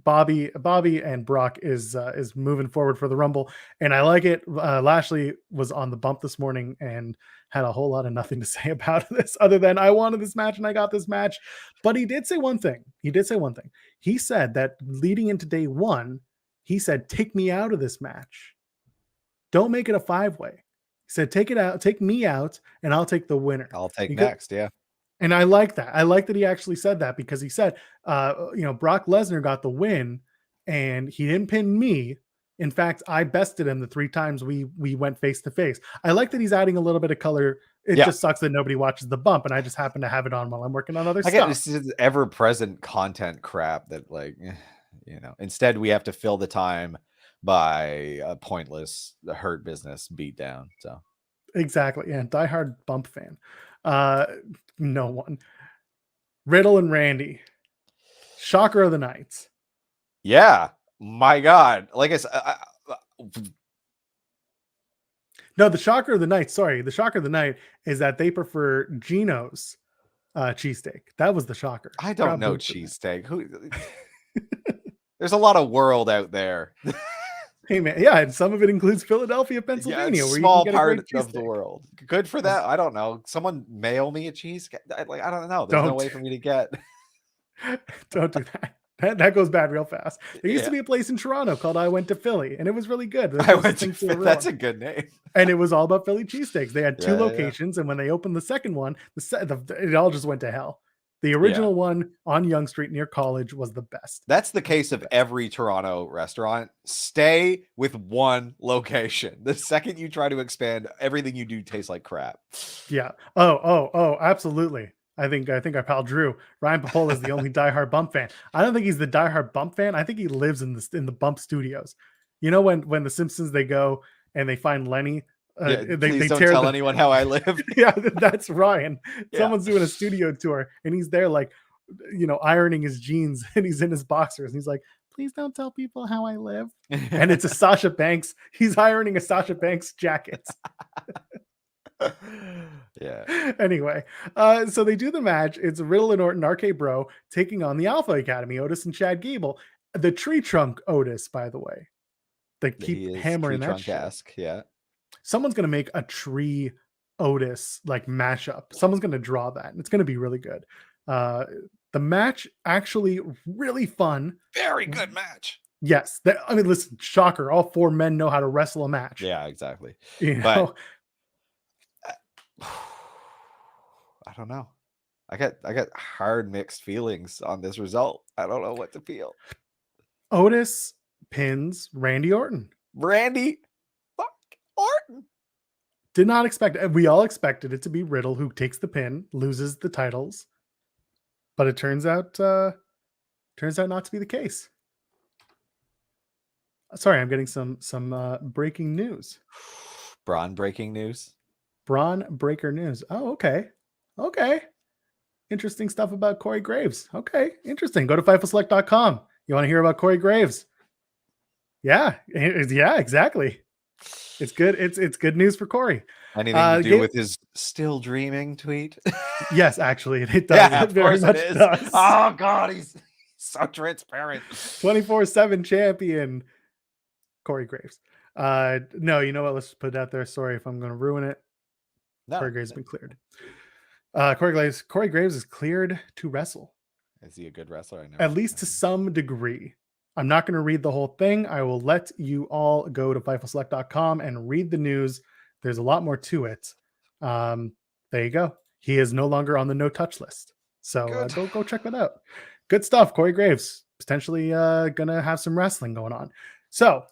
Bobby and Brock is moving forward for the Rumble, and I like it. Lashley was on the bump this morning and had a whole lot of nothing to say about this other than I wanted this match and I got this match. But he did say one thing. He said that leading into day one, he said, take me out of this match. Don't make it a 5-way. He said, take me out and I'll take the winner. I'll take next. Yeah. And I like that. I like that he actually said that because he said, Brock Lesnar got the win and he didn't pin me. In fact, I bested him the 3 times we went face to face. I like that he's adding a little bit of color. It just sucks that nobody watches the bump, and I just happen to have it on while I'm working on other stuff. Get this is ever-present content crap that, like, instead we have to fill the time by a pointless Hurt Business beatdown. So exactly, yeah, diehard bump fan. No one. Riddle and Randy, shocker of the night. Yeah, my God, like I said. No, the shocker of the night. Sorry, the shocker of the night is that they prefer Gino's cheesesteak. That was the shocker. I don't know cheesesteak. Who? There's a lot of world out there. Hey man, yeah, and some of it includes Philadelphia, Pennsylvania, where small part of the world. Good for that. I don't know. Someone mail me a cheese. I don't know. There's no way for me to get. Don't do that. That goes bad real fast. There used to be a place in Toronto called I Went to Philly, and it was really good. That's a good name. And it was all about Philly cheesesteaks. They had 2 locations, and when they opened the second one, it all just went to hell. The original one on Yonge Street near College was the best. That's the case of every Toronto restaurant. Stay with one location. The second you try to expand, everything you do tastes like crap. Yeah. Oh, absolutely. I think our pal Drew, Ryan Papola, is the only diehard bump fan. I don't think he's the diehard bump fan. I think he lives in the bump studios. You know, when the Simpsons, they go and they find Lenny. They don't tell anyone how I live. Yeah, that's Ryan. Someone's doing a studio tour and he's there, like, ironing his jeans and he's in his boxers and he's like, please don't tell people how I live. And it's a Sasha Banks. He's ironing a Sasha Banks jacket. Yeah. Anyway, so they do the match. It's Riddle and Orton, RK Bro, taking on the Alpha Academy, Otis and Chad Gable. The tree trunk Otis, by the way. They keep hammering that shit. Yeah. Someone's gonna make a tree Otis like mashup. Someone's gonna draw that. It's gonna be really good. The match actually really fun. Very good match. Yes. Listen, shocker. All 4 men know how to wrestle a match. Yeah, exactly. But I don't know. I got hard mixed feelings on this result. I don't know what to feel. Otis pins Randy Orton. Randy fuck Orton. Did not expect it. We all expected it to be Riddle who takes the pin, loses the titles, but it turns out not to be the case. Sorry, I'm getting some breaking news. Braun breaking news. Braun breaker news. Oh, okay. Interesting stuff about Corey Graves. Okay, interesting. Go to FightfulSelect.com. You want to hear about Corey Graves? Yeah, exactly. It's good. It's good news for Corey. Anything to do with his still dreaming tweet? Yes, actually, it does. Yeah, it very much does. Oh God, he's so transparent. 24/7 champion, Corey Graves. No, you know what? Let's put it out there. Sorry if I'm going to ruin it. No, Corey Graves has been cleared. Corey Graves is cleared to wrestle. Is he a good wrestler? I know. At least to some degree. I'm not going to read the whole thing. I will let you all go to FightfulSelect.com and read the news. There's a lot more to it. There you go. He is no longer on the no-touch list. So go check that out. Good stuff. Corey Graves, potentially going to have some wrestling going on. So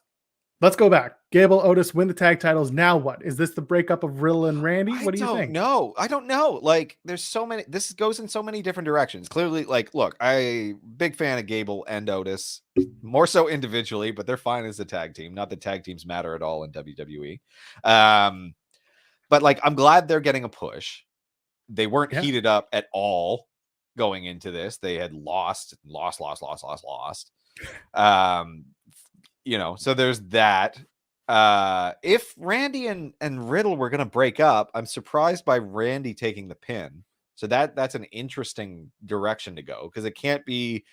let's go back. Gable, Otis win the tag titles. Now what? Is this the breakup of Riddle and Randy? What do you think? I don't know. Like, there's so many. This goes in so many different directions. Clearly, like, look, I big fan of Gable and Otis, more so individually, but they're fine as a tag team. Not that tag teams matter at all in WWE. But like, I'm glad they're getting a push. They weren't heated up at all going into this. They had lost. You know, so there's that. If Randy and Riddle were going to break up, I'm surprised by Randy taking the pin. So that's an interesting direction to go, because it can't be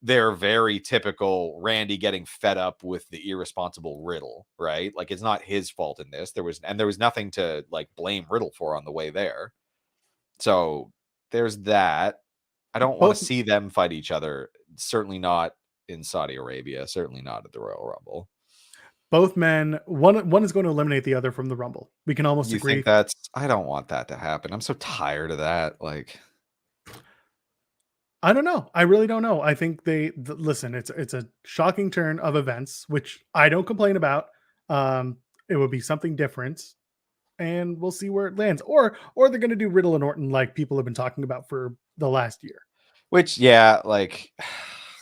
their very typical Randy getting fed up with the irresponsible Riddle, right? Like, it's not his fault in this. There was nothing to like blame Riddle for on the way there. So there's that. I don't want to see them fight each other. Certainly not in Saudi Arabia. Certainly not at the Royal Rumble. Both men, one is going to eliminate the other from the Rumble. We can almost agree. I don't want that to happen. I'm so tired of that. Like, I don't know. I really don't know. I think listen, it's a shocking turn of events, which I don't complain about. It would be something different, and we'll see where it lands. Or they're going to do Riddle and Orton like people have been talking about for the last year. Which, yeah, like,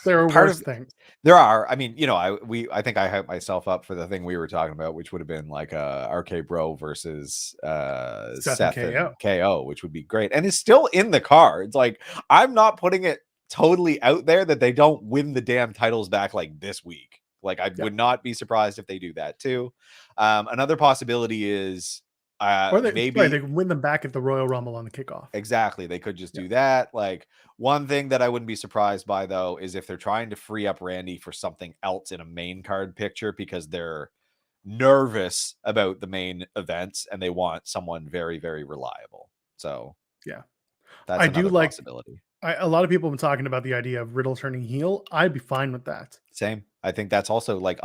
there are worse things. There are. I mean, you know, I think I hyped myself up for the thing we were talking about, which would have been like RK Bro versus Seth and KO, which would be great, and it's still in the cards. Like, I'm not putting it totally out there that they don't win the damn titles back like this week. Like, I would not be surprised if they do that too. Another possibility is or maybe they win them back at the Royal Rumble on the kickoff. Exactly. They could just do that. Like, one thing that I wouldn't be surprised by, though, is if they're trying to free up Randy for something else in a main card picture because they're nervous about the main events and they want someone very, very reliable. So yeah, that's another possibility. A lot of people have been talking about the idea of Riddle turning heel. I'd be fine with that. Same. I think that's also like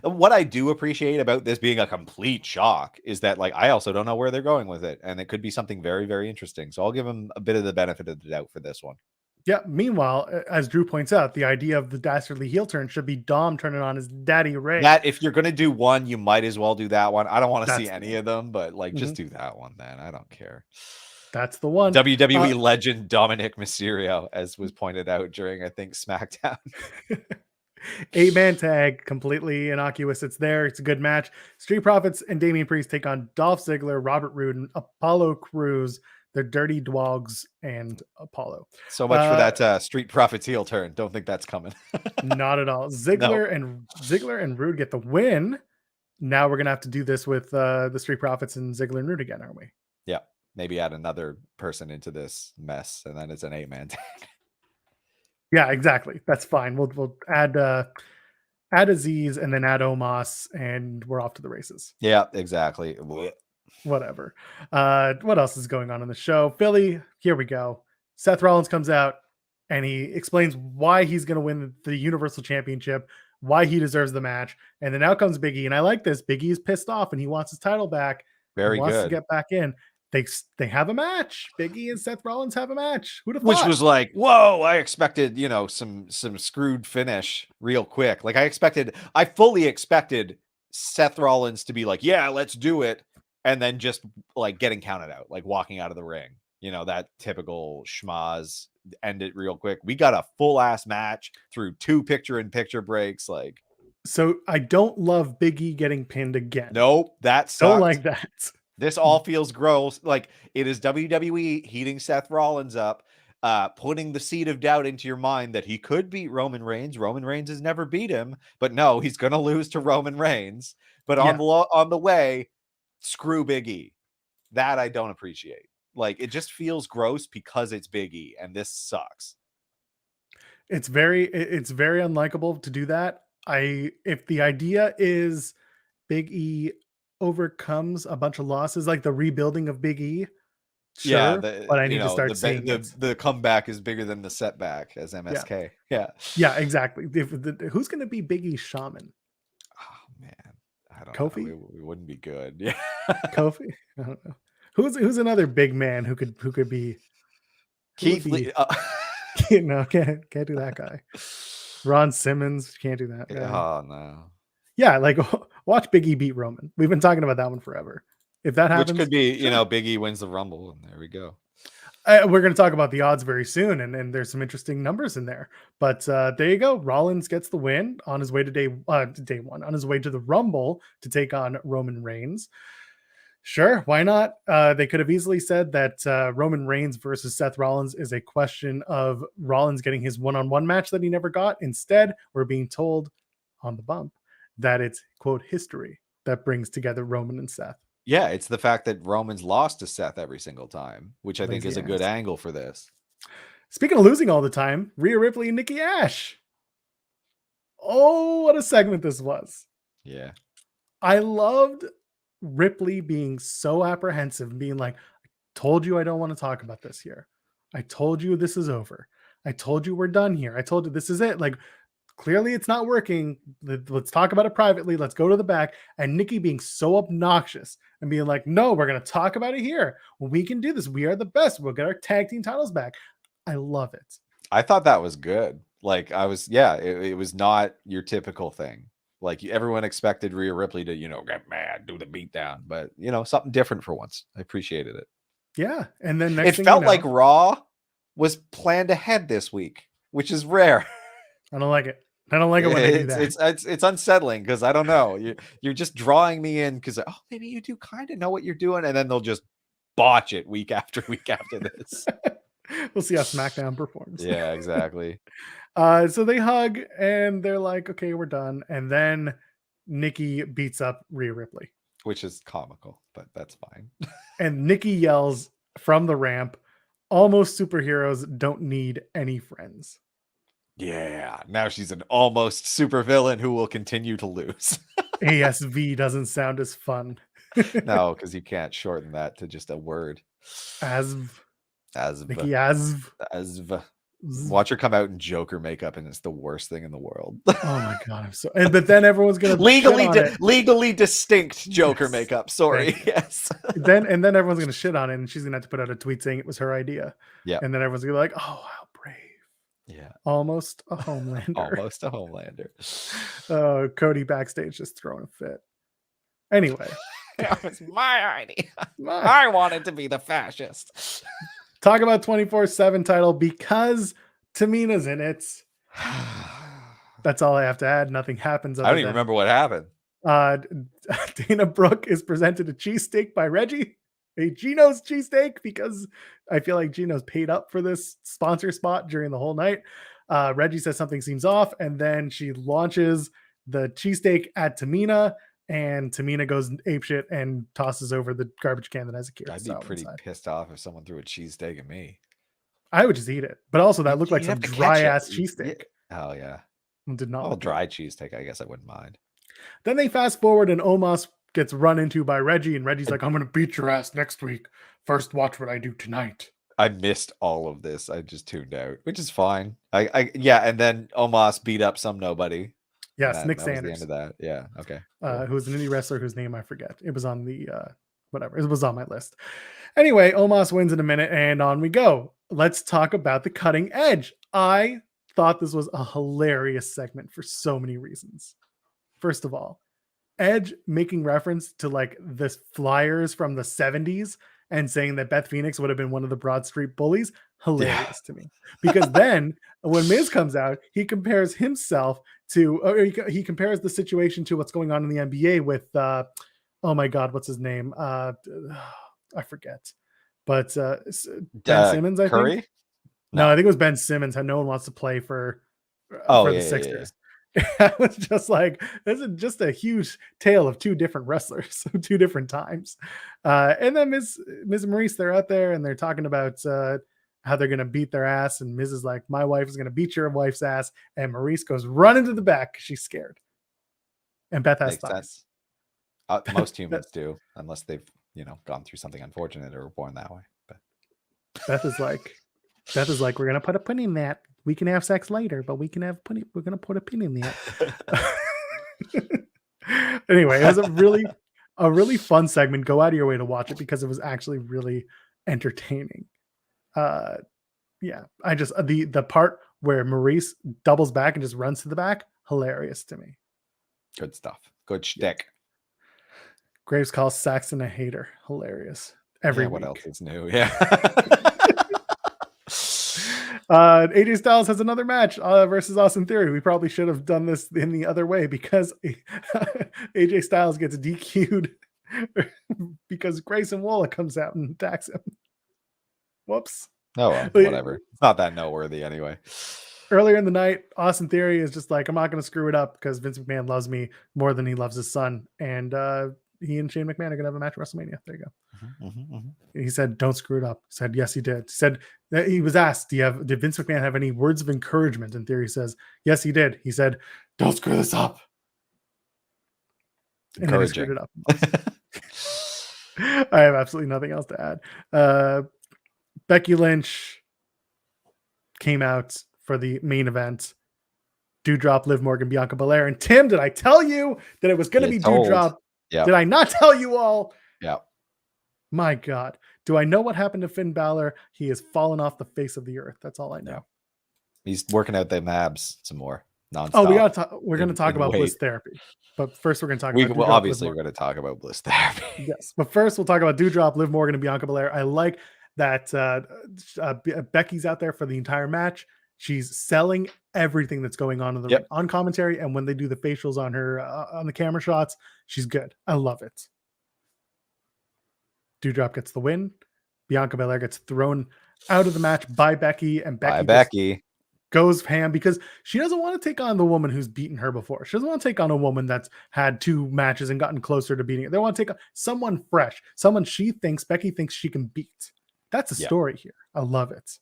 what I do appreciate about this being a complete shock is that, like, I also don't know where they're going with it, and it could be something very, very interesting. So I'll give them a bit of the benefit of the doubt for this one. Yeah. Meanwhile, as Drew points out, the idea of the dastardly heel turn should be Dom turning on his daddy Ray. That, if you're going to do one, you might as well do that one. I don't want to see any of them, but like, just do that one then. I don't care. That's the one. WWE legend Dominic Mysterio, as was pointed out during, I think, Smackdown. 8-man tag, completely innocuous. It's there. It's a good match. Street Profits and Damian Priest take on Dolph Ziggler, Robert Roode, and Apollo Crews. They're Dirty Dogs and Apollo. So much for that Street Profits heel turn. Don't think that's coming. Not at all. Ziggler and Roode get the win. Now we're gonna have to do this with the Street Profits and Ziggler and Roode again, aren't we? Yeah. Maybe add another person into this mess, and then it's an 8-man tag. Yeah, exactly. That's fine. We'll add Aziz and then add Omos, and we're off to the races. Yeah, exactly. Whatever. What else is going on in the show? Philly, here we go. Seth Rollins comes out and he explains why he's going to win the Universal Championship, why he deserves the match, and then out comes Big E. And I like this. Big E is pissed off and he wants his title back. Very wants good. To get back in. They have a match. Big E and Seth Rollins have a match. Who'd have thought? Which was like, whoa, I expected, you know, some screwed finish real quick. Like, I fully expected Seth Rollins to be like, yeah, let's do it. and then just like getting counted out, like walking out of the ring. You know, that typical schmaz, end it real quick. We got a full ass match through 2 picture-in-picture breaks. Like, so I don't love Big E getting pinned again. Nope, that sucks. Don't like that. This all feels gross. Like, it is WWE heating Seth Rollins up, putting the seed of doubt into your mind that he could beat Roman Reigns. Roman Reigns has never beat him, but no, he's going to lose to Roman Reigns. But on the way, screw Big E. That I don't appreciate. Like, it just feels gross because it's Big E, and this sucks. It's very unlikable to do that. If the idea is Big E overcomes a bunch of losses, like the rebuilding of Big E, sure, yeah, but I need to start seeing the comeback is bigger than the setback as MSK. Yeah, exactly. Who's going to be Big E's shaman? Oh man, I don't Kofi? know. We wouldn't be good. Yeah, Kofi. I don't know. Who's another big man who could be Keith Lee? No, can't do that guy. Ron Simmons, can't do that guy. Oh no. Yeah, like watch Big E beat Roman. We've been talking about that one forever. If that happens, which could be, sure. Big E wins the Rumble, and there we go. We're going to talk about the odds very soon, and there's some interesting numbers in there. But there you go. Rollins gets the win on his way to day one, on his way to the Rumble to take on Roman Reigns. Sure, why not? They could have easily said that Roman Reigns versus Seth Rollins is a question of Rollins getting his one-on-one match that he never got. Instead, we're being told on the bump that it's, quote, history that brings together Roman and Seth. Yeah, it's the fact that Roman's lost to Seth every single time, which I think is a good angle for this. Speaking of losing all the time, Rhea Ripley and Nikki Ash. Oh, what a segment this was. Yeah. I loved Ripley being so apprehensive, being like, I told you I don't want to talk about this here. I told you this is over. I told you we're done here. I told you this is it. Like, clearly it's not working. Let's talk about it privately. Let's go to the back. And Nikki being so obnoxious and being like, no, we're going to talk about it here. We can do this. We are the best. We'll get our tag team titles back. I love it. I thought that was good. Like, it was not your typical thing. Like, everyone expected Rhea Ripley to, get mad, do the beatdown, but something different for once. I appreciated it. Yeah. And then it felt like Raw was planned ahead this week, which is rare. I don't like it. I don't like it when they do that. It's unsettling because I don't know. You're just drawing me in because maybe you do kind of know what you're doing, and then they'll just botch it week after week after this. We'll see how SmackDown performs. Yeah, exactly. So they hug and they're like, okay, we're done. And then Nikki beats up Rhea Ripley, which is comical, but that's fine. And Nikki yells from the ramp, almost superheroes don't need any friends. Yeah, now she's an almost supervillain who will continue to lose. ASV doesn't sound as fun. No, because you can't shorten that to just a word. Asv. Nikki Asv. Asv. Watch her come out in Joker makeup, and it's the worst thing in the world. Oh my god! But then everyone's gonna legally distinct Joker makeup. Sorry, yes. Then everyone's gonna shit on it, and she's gonna have to put out a tweet saying it was her idea. Yeah. And then everyone's gonna be like, "Oh, how brave." Yeah. Almost a Homelander. Almost a Homelander. Cody backstage just throwing a fit. Anyway. That was my idea. I wanted to be the fascist. Talk about 24/7 title because Tamina's in it. That's all I have to add. Nothing happens. I don't even remember what happened. Dana Brooke is presented a cheesesteak by Reggie. A Gino's cheesesteak, because I feel like Gino's paid up for this sponsor spot during the whole night. Reggie says something seems off, and then she launches the cheesesteak at Tamina, and Tamina goes apeshit and tosses over the garbage can that has a Kira. I'd be pretty pissed off if someone threw a cheesesteak at me. I would just eat it, but also that looked like some dry ass cheesesteak. Oh yeah, did not. Oh, dry cheesesteak. I guess I wouldn't mind. Then they fast forward, and Omos gets run into by Reggie, and Reggie's like, I'm gonna beat your ass next week. First, watch what I do tonight. I missed all of this. I just tuned out, which is fine. And then Omos beat up some nobody. Yes, Nick Sanders. Was the end of that. Yeah, okay. Who was an indie wrestler whose name I forget. It was on the whatever. It was on my list. Anyway, Omos wins in a minute, and on we go. Let's talk about the cutting edge. I thought this was a hilarious segment for so many reasons. First of all, Edge making reference to like the Flyers from the 70s and saying that Beth Phoenix would have been one of the Broad Street Bullies, hilarious to me. Because then when Miz comes out, he compares himself to, or he compares the situation to what's going on in the NBA with, oh my God, what's his name? I forget. But Ben Simmons, I Curry? think. No, I think it was Ben Simmons. How no one wants to play for the Sixers. I was just like, this is just a huge tale of two different wrestlers, two different times. And then Ms. and Maurice, they're out there and they're talking about how they're going to beat their ass. And Miz is like, my wife is going to beat your wife's ass. And Maurice goes running to the back. She's scared. And Beth has thoughts. Most humans do, unless they've, gone through something unfortunate or were born that way. But Beth is like, we're going to put a pin in that. We can have sex later, but we're going to put a pin in that. Anyway, it was a really fun segment. Go out of your way to watch it because it was actually really entertaining. Yeah, I just the part where Maurice doubles back and just runs to the back, hilarious to me. Good stuff. Good shtick. Graves calls Saxon a hater. Hilarious. Every what week. else is new? Yeah. AJ Styles has another match versus Austin Theory. We probably should have done this in the other way because AJ Styles gets DQ'd because Grayson Waller comes out and attacks him. Whoops. Oh, well, whatever. It's not that noteworthy anyway. Earlier in the night, Austin Theory is just like, I'm not going to screw it up because Vince McMahon loves me more than he loves his son. And he and Shane McMahon are going to have a match at WrestleMania. There you go. He said, don't screw it up. He said, yes, he did. He said that he was asked, did Vince McMahon have any words of encouragement? And Theory says, yes, he did. He said, don't screw this up. And then he screwed it up. I have absolutely nothing else to add. Becky Lynch came out for the main event. Doudrop, Liv Morgan, Bianca Belair. And Tim, did I tell you that it was going to be Doudrop? Yep. Did I not tell you all? Yeah. My God. Do I know what happened to Finn Balor? He has fallen off the face of the earth. That's all I know. Yeah. He's working out them abs some more. Nonstop. Oh, we're going to talk about Bliss Therapy. But first we're going to talk about Doudrop, obviously we're going to talk about Bliss Therapy. Yes. But first we'll talk about Doudrop, Liv Morgan, and Bianca Belair. I like that Becky's out there for the entire match. She's selling everything that's going on in the ring, on commentary, and when they do the facials on her on the camera shots, she's good. I love it. Doudrop gets the win. Bianca Belair gets thrown out of the match by Becky, and Becky goes ham because she doesn't want to take on the woman who's beaten her before. She doesn't want to take on a woman that's had 2 matches and gotten closer to beating her. They want to take on someone fresh, someone Becky thinks she can beat. That's a story here. I love it.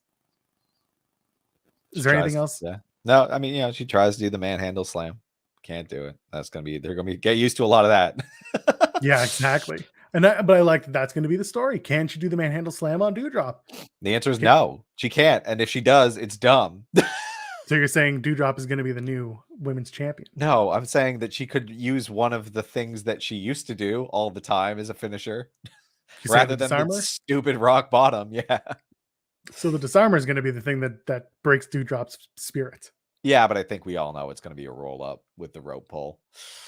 Is there anything else? Yeah. No, I mean, she tries to do the manhandle slam. Can't do it. They're going to get used to a lot of that. Yeah, exactly. But I like that's going to be the story. Can she do the manhandle slam on Doudrop? The answer is no, she can't. And if she does, it's dumb. So you're saying Doudrop is going to be the new women's champion? No, I'm saying that she could use one of the things that she used to do all the time as a finisher. Rather than the stupid rock bottom. Yeah. So the disarmer is going to be the thing that breaks Doudrop's spirit. Yeah, but I think we all know it's going to be a roll up with the rope pull.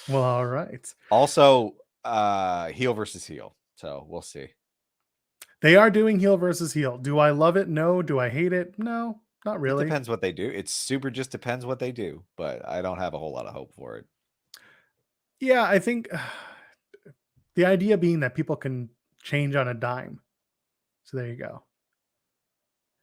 Well, all right. Also, heel versus heel. So we'll see. They are doing heel versus heel. Do I love it? No. Do I hate it? No, not really. It depends what they do. It just depends what they do, but I don't have a whole lot of hope for it. Yeah, I think the idea being that people can change on a dime. So there you go.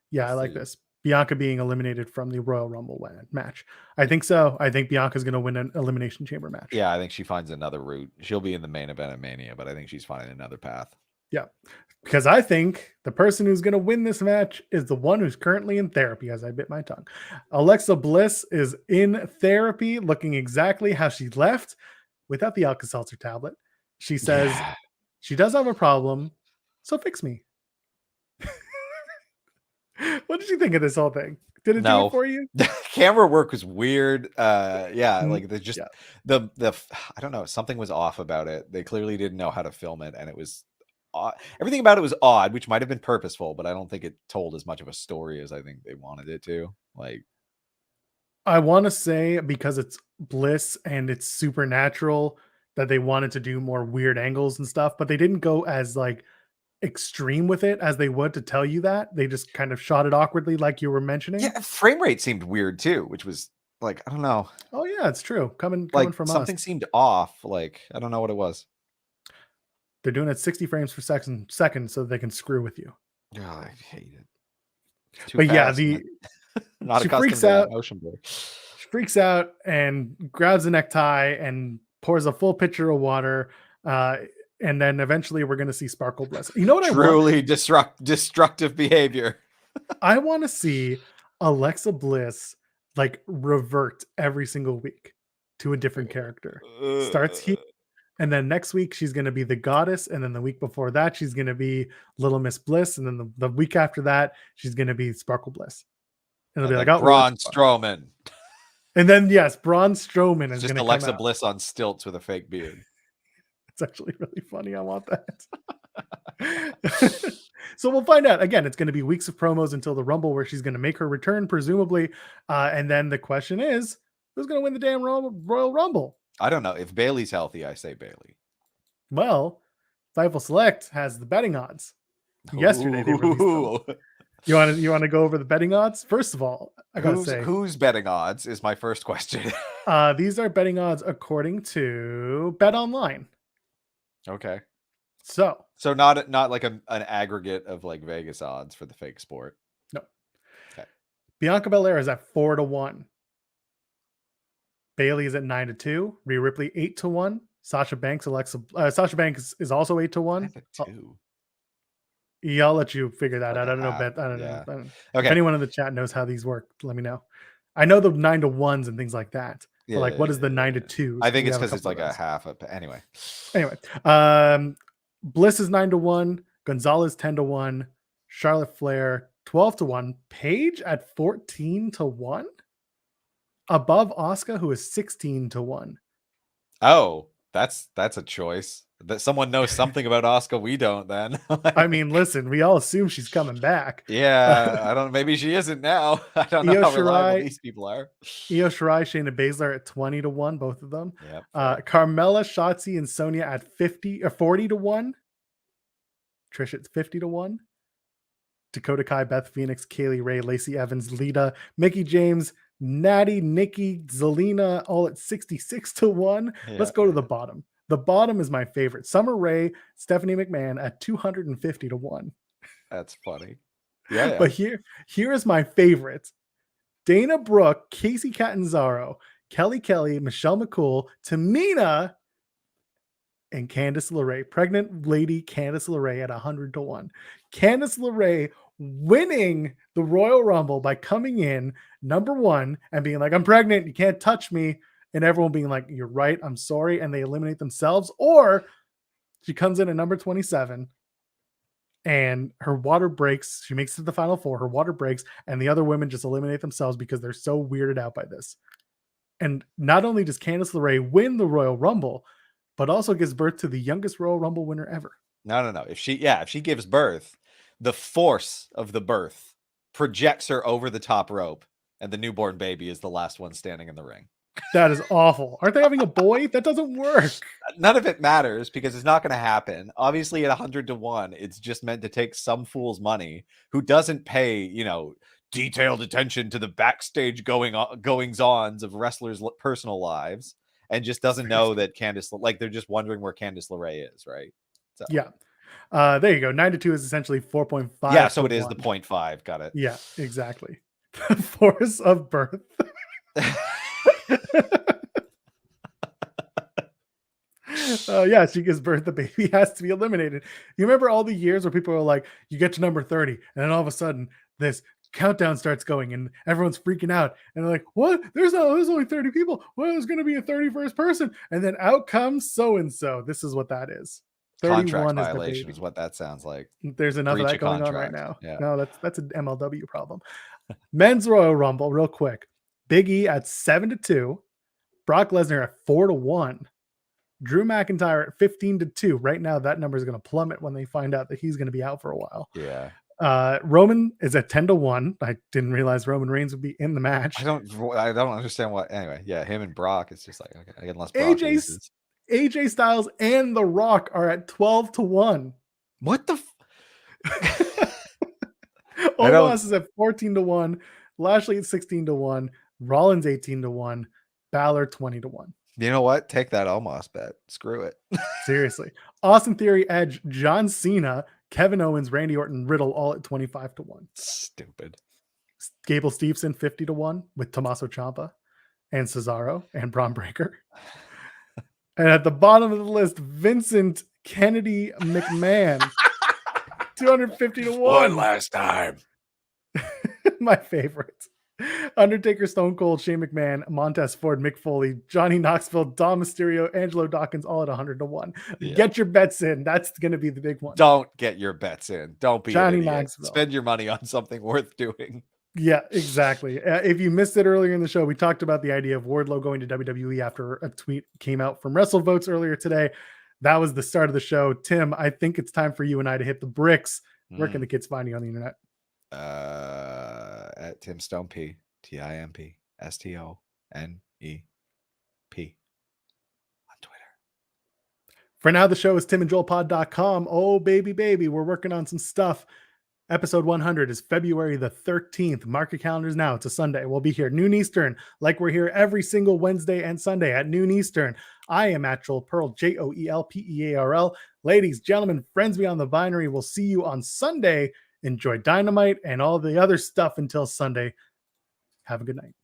Yeah, I like this. Bianca being eliminated from the Royal Rumble match. I think so. I think Bianca's going to win an Elimination Chamber match. Yeah, I think she finds another route. She'll be in the main event of Mania, but I think she's finding another path. Yeah, because I think the person who's going to win this match is the one who's currently in therapy, as I bit my tongue. Alexa Bliss is in therapy, looking exactly how she left without the Alka-Seltzer tablet. She says she does have a problem, so fix me. What did you think of this whole thing? Did it do it for you? The camera work was weird. Like the I don't know, something was off about it. They clearly didn't know how to film it, and it was everything about it was odd, which might have been purposeful, but I don't think it told as much of a story as I think they wanted it to. Like, I want to say because it's Bliss and it's supernatural, that they wanted to do more weird angles and stuff, but they didn't go as like extreme with it as they would to tell you that. They just kind of shot it awkwardly, like you were mentioning. Yeah, frame rate seemed weird too, which was like, I don't know. Oh yeah, it's true. Coming from something us. Seemed off. Like, I don't know what it was. They're doing it 60 frames per second so they can screw with you. Oh, I hate it. But fast, yeah, not accustomed to that motion blur. She freaks out and grabs a necktie and pours a full pitcher of water. And then eventually we're going to see Sparkle Bliss. You know what? Truly destructive behavior. I want to see Alexa Bliss like revert every single week to a different character. Starts here, and then next week she's going to be the Goddess, and then the week before that she's going to be Little Miss Bliss, and then the week after that she's going to be Sparkle Bliss. And it'll be like, Braun Strowman. And then yes, Braun Strowman is just Alexa Bliss on stilts with a fake beard. It's actually really funny. I want that. So we'll find out. Again, it's going to be weeks of promos until the Rumble where she's going to make her return, presumably. And then the question is, who's going to win the damn Royal Rumble? I don't know. If Bayley's healthy, I say Bayley. Well, Fightful Select has the betting odds. Yesterday they released them. You want to go over the betting odds? First of all, I gotta say, who's betting odds is my first question. These are betting odds according to Bet Online. Okay. So not like an aggregate of like Vegas odds for the fake sport. No. Okay. Bianca Belair is at 4-1. Bayley is at 9-2. Rhea Ripley 8-1. Sasha Banks is also 8-1. Yeah, I'll let you figure that out. I don't know. I don't know. Okay. If anyone in the chat knows how these work, let me know. I know the 9-1s and things like that. Yeah, but like, what is the 9-2? I think it's because it's like a half. Anyway. Bliss is 9-1. Gonzalez 10-1. Charlotte Flair 12-1. Paige at 14-1. Above Asuka, who is 16-1. Oh, that's a choice. That someone knows something about Asuka we don't then. I mean, listen, we all assume she's coming back. Yeah, I don't know. Maybe she isn't now. I don't know how reliable these people are. Io Shirai, Shayna Baszler at 20-1, both of them. Yep. Carmella, Shotzi, and Sonya at 40-1. Trish at 50-1. Dakota Kai, Beth Phoenix, Kaylee Ray, Lacey Evans, Lita, Mickie James, Natty, Nikki, Zelina, all at 66-1. Yeah. Let's go to the bottom. The bottom is my favorite. Summer Rae, Stephanie McMahon at 250-1. That's funny. Yeah. But here is my favorite. Dana Brooke, Casey Catanzaro, Kelly, Michelle McCool, Tamina, and Candice LeRae. Pregnant lady Candice LeRae at 100-1. Candice LeRae winning the Royal Rumble by coming in number 1 and being like, I'm pregnant, you can't touch me. And everyone being like, you're right, I'm sorry. And they eliminate themselves. Or she comes in at number 27 and her water breaks. She makes it to the final 4. Her water breaks and the other women just eliminate themselves because they're so weirded out by this. And not only does Candice LeRae win the Royal Rumble, but also gives birth to the youngest Royal Rumble winner ever. No. If she gives birth, the force of the birth projects her over the top rope and the newborn baby is the last one standing in the ring. That is awful. Aren't they having a boy? That doesn't work. None of it matters because it's not going to happen. Obviously, at 100-1, it's just meant to take some fool's money who doesn't pay, detailed attention to the backstage goings-ons of wrestlers' personal lives and just doesn't know that they're just wondering where Candice LeRae is, right? So. Yeah. There you go. 9-2 is essentially 4.5. Yeah, so it is the 0.5. Got it. Yeah, exactly. The force of birth. She gives birth, the baby has to be eliminated. You remember all the years where people were like, you get to number 30 and then all of a sudden this countdown starts going and everyone's freaking out and they're like, what? There's only 30 people. Well, there's going to be a 31st person. And then out comes so-and-so. This is what that is. Contract violation is what that sounds like. There's enough of that going on right now. Yeah. No, that's an MLW problem. Men's Royal Rumble, real quick. Big E at 7-2. Brock Lesnar at 4-1. Drew McIntyre at 15-2. Right now, that number is going to plummet when they find out that he's going to be out for a while. Yeah. Roman is at 10-1. I didn't realize Roman Reigns would be in the match. I don't understand what. Anyway, yeah, him and Brock. It's just like, okay, unless Brock loses. AJ Styles and The Rock are at 12-1. What the? Omos is at 14-1. Lashley at 16-1. Rollins 18-1. Balor 20-1. You know what? Take that Omos bet. Screw it. Seriously. Austin Theory, Edge, John Cena, Kevin Owens, Randy Orton, Riddle all at 25-1. Stupid. Gable Steveson 50-1 with Tommaso Ciampa and Cesaro and Braun Breaker. And at the bottom of the list, Vincent Kennedy McMahon 250-1. One last time. My favorite. Undertaker, Stone Cold, Shane McMahon, Montez Ford, Mick Foley, Johnny Knoxville, Dom Mysterio, Angelo Dawkins, all at 100-1. Yeah. Get your bets in. That's going to be the big one. Don't get your bets in. Don't be Johnny an idiot. Knoxville. Spend your money on something worth doing. Yeah, exactly. If you missed it earlier in the show, we talked about the idea of Wardlow going to WWE after a tweet came out from Wrestle Votes earlier today. That was the start of the show. Tim, I think it's time for you and I to hit the bricks. Where can the kids find you on the internet? At Tim Stone P, TIMP STONEP on Twitter. For now, the show is timandjoelpod.com. Oh, baby, we're working on some stuff. Episode 100 is February the 13th. Mark your calendars now. It's a Sunday. We'll be here noon Eastern, like we're here every single Wednesday and Sunday at noon Eastern. I am at Joel Pearl, JOELPEARL. Ladies, gentlemen, friends beyond the binary, we'll see you on Sunday. Enjoy Dynamite and all the other stuff until Sunday. Have a good night.